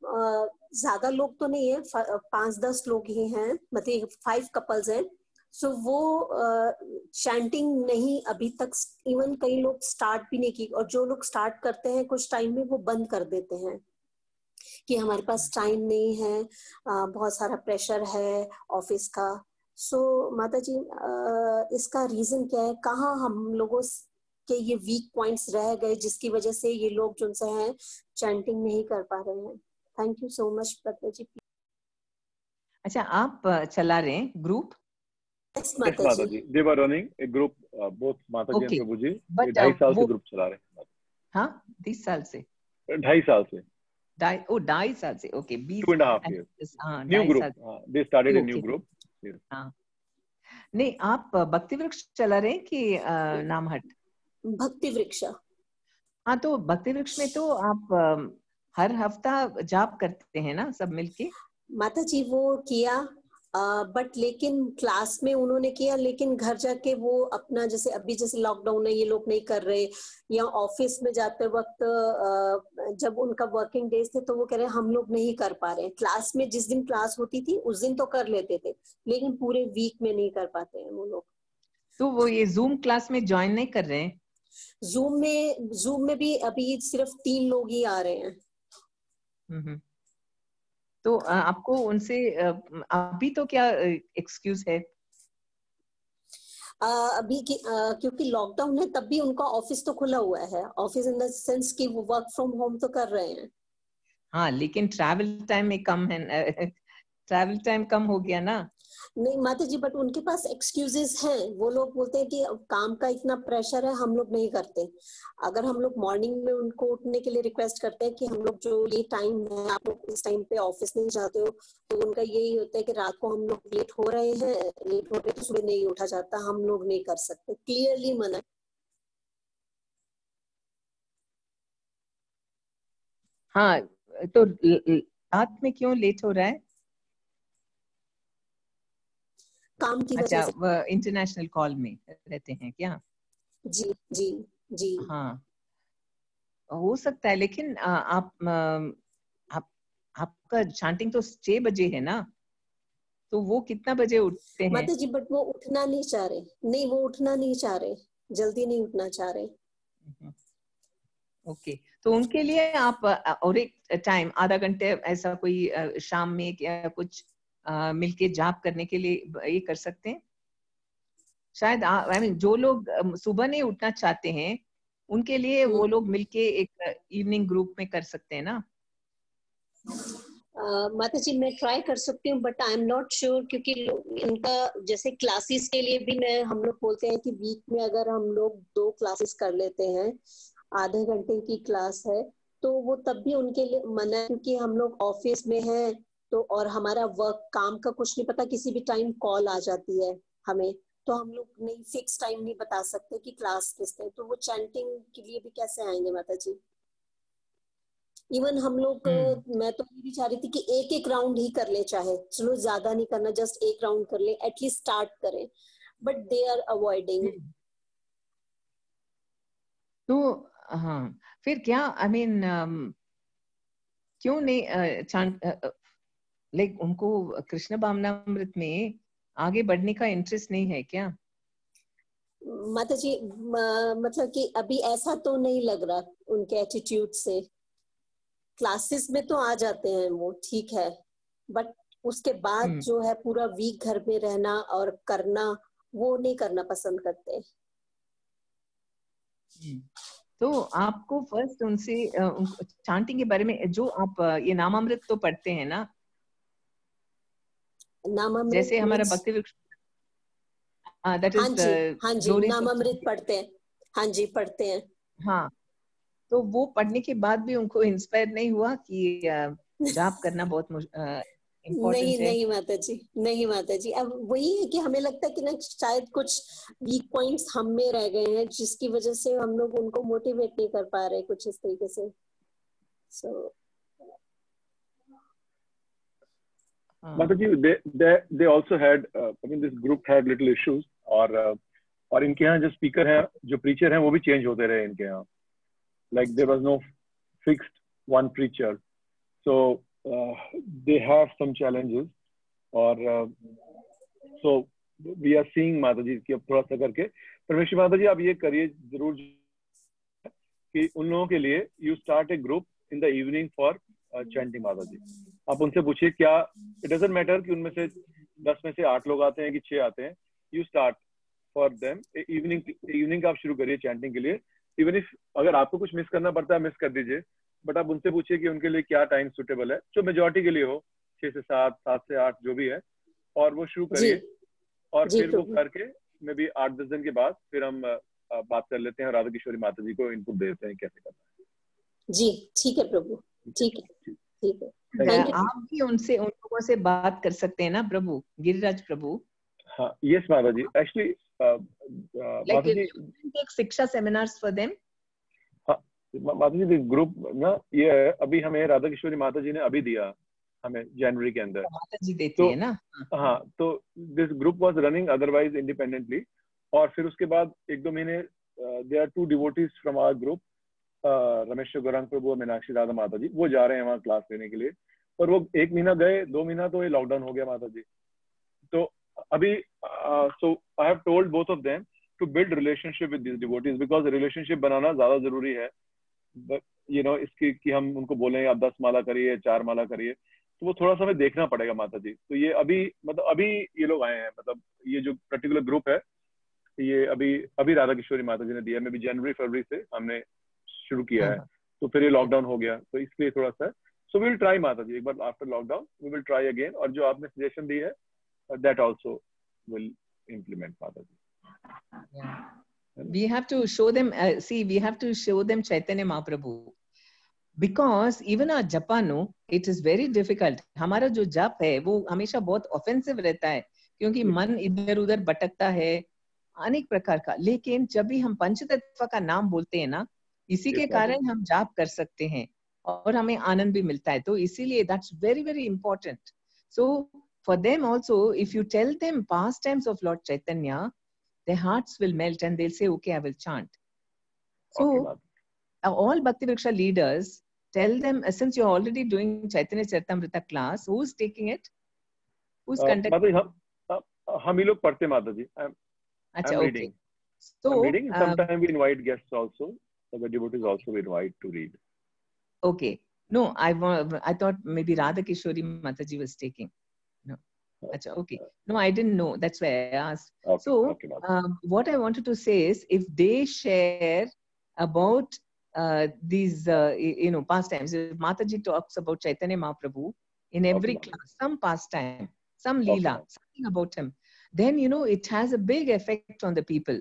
Speaker 1: ज्यादा लोग तो नहीं है, 5-10 लोग ही हैं, मतलब 5 कपल्स हैं. सो वो चैंटिंग नहीं अभी तक, इवन कई लोग स्टार्ट भी नहीं की, और जो लोग स्टार्ट करते हैं कुछ टाइम में वो बंद कर देते हैं कि हमारे पास टाइम नहीं है, बहुत सारा प्रेशर है ऑफिस का. सो माता जी, इसका रीजन क्या है, कहाँ हम लोगों के ये वीक पॉइंट्स रह गए जिसकी वजह से ये लोग जो से हैं चैंटिंग नहीं कर पा रहे हैं. थैंक यू सो मच माता जी.
Speaker 5: अच्छा, आप चला रहे हैं ग्रुप?
Speaker 6: Yes, माता जी. They were running a group, both माता जी और प्रभु जी 2.5 साल से ग्रुप चला रहे हैं.
Speaker 5: हाँ, 30 साल से?
Speaker 6: 2.5 साल से.
Speaker 5: 2.5 साल से. Okay,
Speaker 6: 2.5 years. New group. They started a new group.
Speaker 5: हाँ. नहीं, आप भक्ति वृक्ष चला रहे हैं कि नामहट?
Speaker 1: भक्ति वृक्ष.
Speaker 5: हाँ, तो भक्ति वृक्ष में तो आप हर हफ्ता जाप करते हैं ना सब मिलके?
Speaker 1: माता जी वो किया, बट लेकिन क्लास में उन्होंने किया, लेकिन घर जाके वो अपना, जैसे अभी जैसे लॉकडाउन है ये लोग नहीं कर रहे, या ऑफिस में जाते वक्त जब उनका वर्किंग डेज थे तो वो कह रहे हम लोग नहीं कर पा रहे हैं. क्लास में जिस दिन क्लास होती थी उस दिन तो कर लेते थे, लेकिन पूरे वीक में नहीं कर पाते हैं वो लोग.
Speaker 5: तो वो ये जूम क्लास में ज्वाइन नहीं कर रहे हैं?
Speaker 1: जूम में भी अभी सिर्फ 3 लोग ही आ रहे हैं.
Speaker 5: तो आपको उनसे अभी तो क्या एक्सक्यूज है?
Speaker 1: अभी क्योंकि लॉकडाउन है तब भी उनका ऑफिस तो खुला हुआ है, ऑफिस इन द सेंस कि वो वर्क फ्रॉम होम तो कर रहे हैं.
Speaker 5: हाँ, लेकिन ट्रैवल टाइम में कम है, ट्रैवल टाइम कम हो गया ना.
Speaker 1: नहीं माता जी, बट उनके पास एक्सक्यूजेस हैं. वो लोग बोलते हैं कि काम का इतना प्रेशर है हम लोग नहीं करते. अगर हम लोग मॉर्निंग में उनको उठने के लिए रिक्वेस्ट करते हैं कि हम लोग जो ये टाइम है आप लोग इस टाइम पे ऑफिस नहीं जाते हो, तो उनका यही होता है कि रात को हम लोग लेट हो रहे हैं तो सुबह नहीं उठा जाता, हम लोग नहीं कर सकते. क्लियरली मना.
Speaker 5: हाँ, तो रात में क्यों लेट हो रहा है?
Speaker 1: काम की वजह से.
Speaker 5: अच्छा, इंटरनेशनल कॉल में रहते हैं क्या?
Speaker 1: जी जी जी.
Speaker 5: हाँ, हो सकता है, लेकिन आपका चैंटिंग तो 6 बजे है ना, तो वो कितना बजे उठते हैं?
Speaker 1: माता जी, बट वो उठना नहीं चाह रहे. नहीं, वो उठना नहीं चाह रहे, जल्दी नहीं उठना चाह रहे.
Speaker 5: ओके, तो उनके लिए आप और एक टाइम आधा घंटे ऐसा कोई शाम में क्या कुछ मिलके जाप करने के लिए ये कर सकते हैं शायद. आई मीन जो लोग सुबह नहीं उठना चाहते हैं उनके लिए वो लोग मिलके एक इवनिंग ग्रुप में कर सकते हैं ना.
Speaker 1: माता जी मैं ट्राई कर सकती हूँ, but I am not sure, क्योंकि इनका जैसे क्लासेस के लिए भी हम लोग बोलते हैं कि वीक में अगर हम लोग 2 क्लासेस कर लेते हैं, आधे घंटे की क्लास है, तो वो तब भी उनके लिए मना है, क्योंकि हम लोग ऑफिस में हैं तो, और हमारा वर्क काम का कुछ नहीं पता, किसी भी टाइम कॉल आ जाती है हमें, तो हम लोग नहीं फिक्स टाइम नहीं बता सकते कि क्लास किस टाइम. तो वो चैंटिंग के लिए भी कैसे आएंगे माता जी? इवन हम लोग मैं तो ये भी चाह रही थी कि एक राउंड ही कर ले, चाहे चलो ज्यादा नहीं करना, जस्ट 1 राउंड कर ले, एटलीस्ट स्टार्ट करें, बट दे आर अवॉइडिंग.
Speaker 5: तो हाँ, फिर क्या आई मीन क्यों नहीं लाइक उनको कृष्ण भावनामृत में आगे बढ़ने का इंटरेस्ट नहीं है क्या?
Speaker 1: माता जी मतलब कि अभी ऐसा तो नहीं लग रहा उनके एटीट्यूड से। क्लासेस में तो आ जाते हैं वो, ठीक है, बट उसके बाद जो है पूरा वीक घर में रहना और करना, वो नहीं करना पसंद करते।
Speaker 5: तो आपको फर्स्ट उनसे चांटिंग के बारे में, जो आप ये नामामृत तो पढ़ते हैं ना,
Speaker 1: नामामृत
Speaker 5: जैसे हमारा भक्ति वृक्ष, दैट इज
Speaker 1: हाँ जी नामामृत पढ़ते हैं, हाँ जी पढ़ते हैं।
Speaker 5: हाँ, तो वो पढ़ने के बाद भी उनको इंस्पायर नहीं हुआ कि जाप करना बहुत इम्पोर्टेंट है?
Speaker 1: नहीं माता जी, नहीं माता जी। अब वही है कि हमें लगता है कि ना शायद कुछ वीक पॉइंट्स हम में रह गए हैं, जिसकी वजह से हम लोग उनको मोटिवेट नहीं कर पा रहे कुछ इस तरीके से।
Speaker 6: माता जी, they also had I mean this group had little issues, और इनके यहाँ जो स्पीकर हैं, जो प्रीचर हैं, वो भी चेंज होते रहे इनके यहाँ। Like there was no fixed one preacher, so they have some challenges, और so we are seeing माता जी कि अब थोड़ा सा करके परमेश्वर माता जी आप ये करिए जरूर कि उन लोगों के लिए you start a group in the evening for chanting माता जी। आप उनसे पूछिए क्या, it doesn't matter कि उनमें से 10 में से 8 लोग आते हैं कि 6 आते हैं, you start for them evening का आप शुरू करिए चैंटिंग के लिए। इवन इफ अगर आपको कुछ मिस करना पड़ता है मिस कर दीजिए, बट आप उनसे पूछिए कि उनके लिए क्या टाइम सुटेबल है, जो मेजोरिटी के लिए हो, 6 से 7, 7 से 8 जो भी है, और वो शुरू करिए। और फिर वो करके मे बी 8-10 दिन के बाद फिर हम बात कर लेते हैं और राधा किशोरी माता जी को इनपुट देते हैं कैसे करना है।
Speaker 1: जी ठीक है प्रभु, ठीक है, ठीक है।
Speaker 5: आप भी उनसे, उन लोगों से बात कर सकते हैं ना प्रभु, गिरिराज प्रभु?
Speaker 6: हाँ, यस माता जी, एक्चुअली माता जी
Speaker 5: take शिक्षा सेमिनार्स फॉर देम।
Speaker 6: हाँ माता जी, ग्रुप ना ये अभी हमें राधा किशोरी माता जी ने अभी दिया हमें जनवरी के अंदर,
Speaker 5: माता जी देती है ना।
Speaker 6: हाँ, तो this group was running otherwise independently, और फिर उसके बाद 1-2 महीने there are 2 devotees from our group, Ramesh Gaurang प्रभु और मीनाक्षी राधा माता जी, वो जा रहे हैं वहाँ क्लास लेने के लिए। और वो 1 महीना गए, 2 महीना तो ये लॉकडाउन हो गया माता जी। तो अभी so I have told both of them to build relationship with this devotees, because relationship बनाना ज्यादा जरूरी है। यू नो, इसकी कि हम उनको बोलें आप 10 माला करिए, 4 माला करिए, तो वो थोड़ा सा हमें देखना पड़ेगा माता जी। तो ये अभी मतलब अभी ये लोग आए हैं, मतलब ये जो पर्टिकुलर ग्रुप है ये अभी राधा किशोरी माता जी ने दिया, मे बी जनवरी फरवरी से हमने शुरू किया है, तो फिर ये लॉकडाउन हो गया, तो इसलिए थोड़ा सा। सो वी विल ट्राई माता जी, एक बार after lockdown we will try again, और जो आपने सजेशन दी है दैट आल्सो विल इम्प्लीमेंट माता जी।
Speaker 5: We have to show them, we have to show them Chaitanya Mahaprabhu, because even our japano, it is very difficult. हमारा जो जप है वो हमेशा बहुत ऑफेंसिव रहता है, क्योंकि मन इधर उधर भटकता है अनेक प्रकार का। लेकिन जब भी हम पंचतत्व का नाम बोलते हैं ना, इसी के कारण हम जाप कर सकते हैं और हमें आनंद भी मिलता है। तो इसीलिए that's very very important. So for them also, if you tell them pastimes of Lord Chaitanya, their hearts will melt and they'll say, okay, I will chant. So all Bhakti Vriksha leaders, tell them, since you're already doing Chaitanya Charitamrita class, who's taking it? Who's conducting?
Speaker 6: हम ही लोग पढ़ते माता जी।
Speaker 5: अच्छा,
Speaker 6: I'm
Speaker 5: okay.
Speaker 6: reading.
Speaker 5: So
Speaker 6: I'm reading. Sometimes we invite guests also. The devotees also we invite to read.
Speaker 5: Okay. No, I thought maybe Radha Kishori Mataji was taking. No. Achha, okay. No, I didn't know. That's why I asked. Okay, so what I wanted to say is, if they share about these pastimes, if Mataji talks about Chaitanya Mahaprabhu in every class, some pastime, some leela, something about him, then it has a big effect on the people.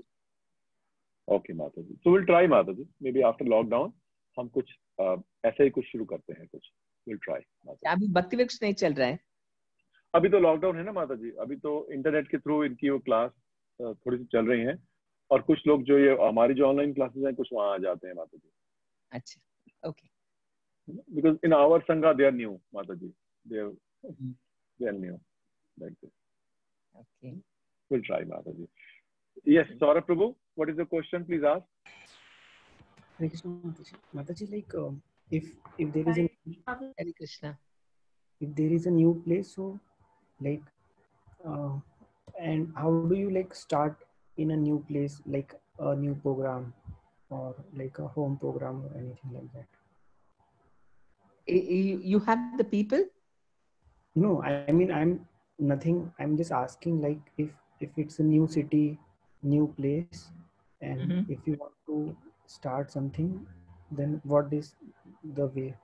Speaker 6: Okay, माता जी. So we'll try माता जी. Maybe after lockdown हम कुछ ऐसे ही कुछ शुरू करते हैं कुछ. We'll try.
Speaker 5: अभी भक्ति वृक्ष नहीं चल रहा है?
Speaker 6: अभी तो लॉकडाउन है ना माता जी, अभी तो इंटरनेट के थ्रू इनकी वो क्लास थोड़ी सी चल रही हैं, और कुछ लोग जो ये हमारी जो ऑनलाइन क्लासेस हैं कुछ वहाँ आ जाते हैं माता जी।
Speaker 5: अच्छा, okay.
Speaker 6: Because in our sangha they are new माता जी, they are new like this.
Speaker 5: Okay.
Speaker 6: We'll try माता जी. Yes, Saurabh Prabhu, what is the question? Please ask.
Speaker 10: Hare Krishna, Mataji. Mataji, like if there is a
Speaker 5: Hare Krishna.
Speaker 10: if there is a new place, so like uh, and how do you like start in a new place, like a new program or like a home program or anything like that?
Speaker 5: You have the people?
Speaker 10: No, I mean I'm nothing. I'm just asking like if it's a new city, new place, and if you want to start something, then what is the way?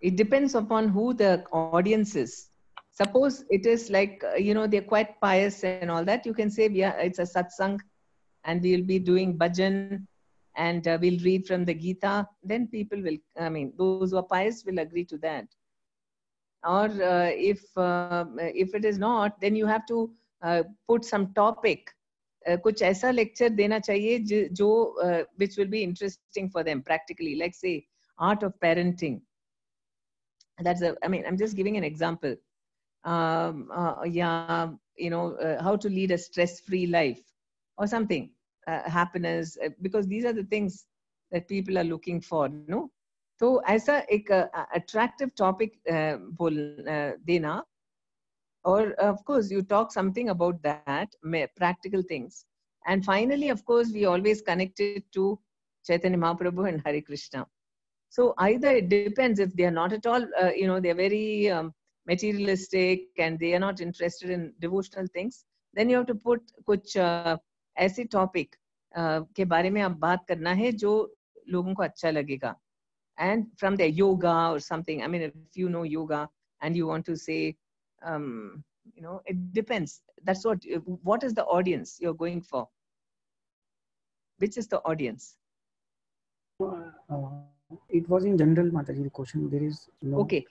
Speaker 5: It depends upon who the audience is. Suppose it is like, they're quite pious and all that. You can say, yeah, it's a satsang and we'll be doing bhajan and we'll read from the Gita. Then people will, those who are pious will agree to that. Or if it is not, then you have to put some topic. कुछ ऐसा lecture देना चाहिए जो which will be interesting for them practically, like say art of parenting. I'm just giving an example. How to lead a stress-free life or something, happiness, because these are the things that people are looking for, no? So ऐसा एक attractive topic देना, or of course you talk something about that, practical things. And finally, of course, we always connect it to Chaitanya Mahaprabhu and Hare Krishna. So either it depends, if they are not at all, they're very materialistic and they are not interested in devotional things, then you have to put कुछ ऐसी topic के बारे में आप बात करना है जो लोगों को अच्छा लगेगा. And from their yoga or something, if you know yoga and you want to say, it depends. That's what is the audience you're going for? Which is the audience?
Speaker 10: It was in general, Mataji, the question. There is no...
Speaker 5: Okay.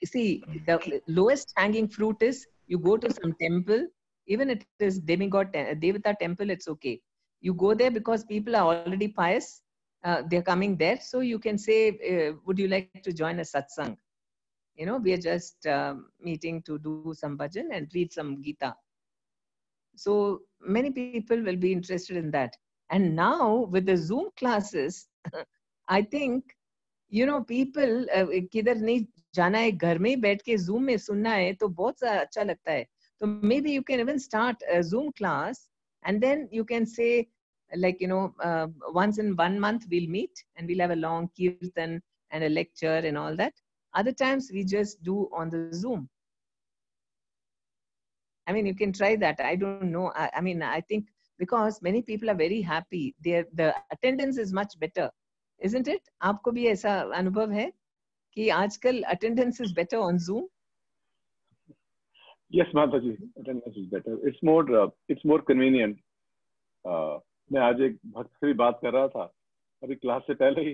Speaker 5: See, the lowest hanging fruit is you go to some temple, even if it is demigod, Devata temple, it's okay. You go there because people are already pious. They're coming there. So you can say, would you like to join a satsang? We are just meeting to do some bhajan and read some Gita. So many people will be interested in that. And now with the Zoom classes, I think, people किधर नहीं जाना है, घर में बैठ के Zoom में सुनना है, तो बहुत अच्छा लगता है. So maybe you can even start a Zoom class and then you can say, like, once in 1 month we'll meet and we'll have a long kirtan and a lecture and all that. Other times we just do on the Zoom. You can try that. I don't know. I think because many people are very happy, the attendance is much better. Isn't it? आपको भी ऐसा अनुभव है कि आजकल attendance is better on Zoom?
Speaker 6: Yes, Mataji, attendance is better. It's more convenient. मैं आज एक भक्त से भी बात कर रहा था अभी क्लास से पहले ही,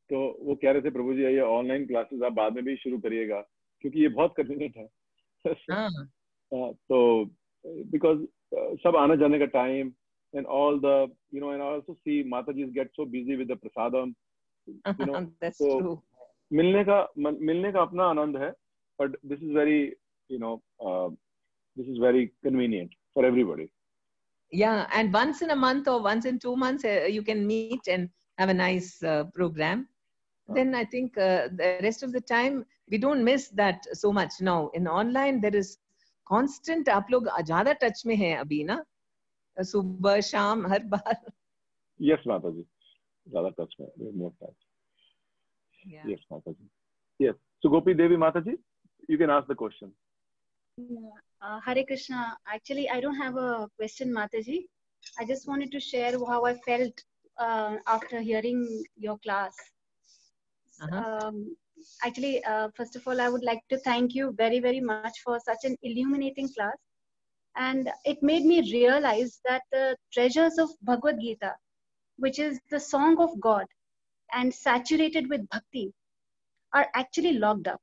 Speaker 6: तो वो कह रहे थे प्रभु जी ये ऑनलाइन क्लासेस आप बाद में भी शुरू करिएगा क्योंकि ये बहुत कन्वीनियंट है. तो बिकॉज सब आने जाने का time and all the and I also see Mataji's get so busy with the prasadam,
Speaker 5: that's
Speaker 6: so
Speaker 5: true.
Speaker 6: मिलने का अपना आनंद है, but this is very this is very convenient for everybody.
Speaker 5: Yeah, and once in a month or once in 2 months you can meet and have a nice program. Then I think the rest of the time we don't miss that so much. Now in online there is constant, आप लोग ज़्यादा touch में हैं अभी ना, सुबह शाम हर बार.
Speaker 6: Yes, Mataji, ज़्यादा टच में, more touch.
Speaker 5: Yeah.
Speaker 6: Yes, Mataji. Yes. So Gopi Devi Mataji, you can ask the question.
Speaker 11: Hare Krishna. Actually, I don't have a question, Mataji. I just wanted to share how I felt after hearing your class. Actually, first of all, I would like to thank you very, very much for such an illuminating class. And it made me realize that the treasures of Bhagavad Gita, which is the song of God and saturated with bhakti, are actually locked up.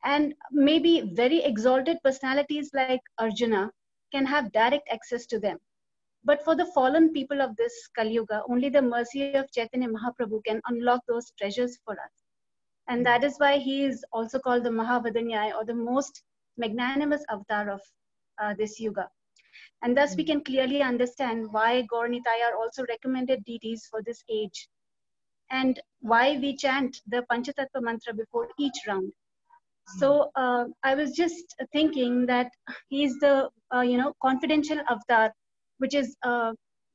Speaker 11: And maybe very exalted personalities like Arjuna can have direct access to them. But for the fallen people of this Kali Yuga, only the mercy of Chaitanya Mahaprabhu can unlock those treasures for us. And that is why he is also called the Mahavadanyaya, or the most magnanimous avatar of this Yuga. And thus we can clearly understand why Gaur Nitai are also recommended deities for this age and why we chant the Panchatattva mantra before each round. So I was just thinking that he's the confidential avatar, which is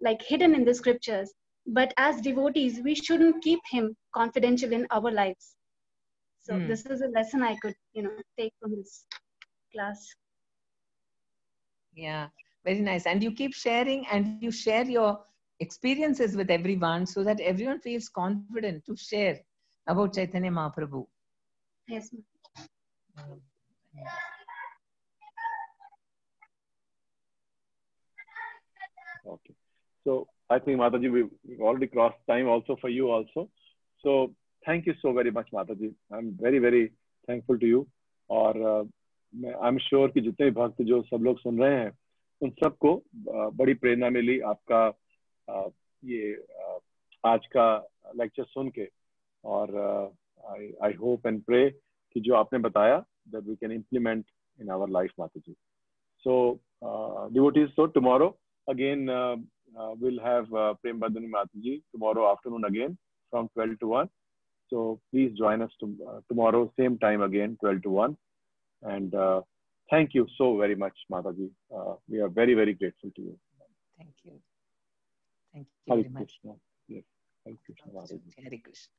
Speaker 11: like hidden in the scriptures. But as devotees, we shouldn't keep him confidential in our lives. So this is a lesson I could take from this class.
Speaker 5: Yeah, very nice. And you keep sharing, and you share your experiences with everyone so that everyone feels confident to share about Chaitanya Mahaprabhu.
Speaker 11: Yes.
Speaker 6: Okay. So I think Mataji, we've already crossed time also for you also. So thank you so very much, Mataji. I'm very, very thankful to you. और I'm sure कि जितने भी भक्त जो सब लोग सुन रहे हैं, उन सबको बड़ी प्रेरणा मिली आपका ये आज का लेक्चर सुन के. और I hope and pray कि जो आपने बताया that we can implement in our life, Mataji. So devotees, so tomorrow again we'll have Prem Badani Mataji tomorrow afternoon again from 12 to 1. So please join us tomorrow, same time again, 12 to 1. And thank you so very much, Mataji. We are very, very grateful to you.
Speaker 5: Thank you. Thank you very much.
Speaker 6: Krishna. Yes. Thank you, Mataji.
Speaker 5: Hare Krishna.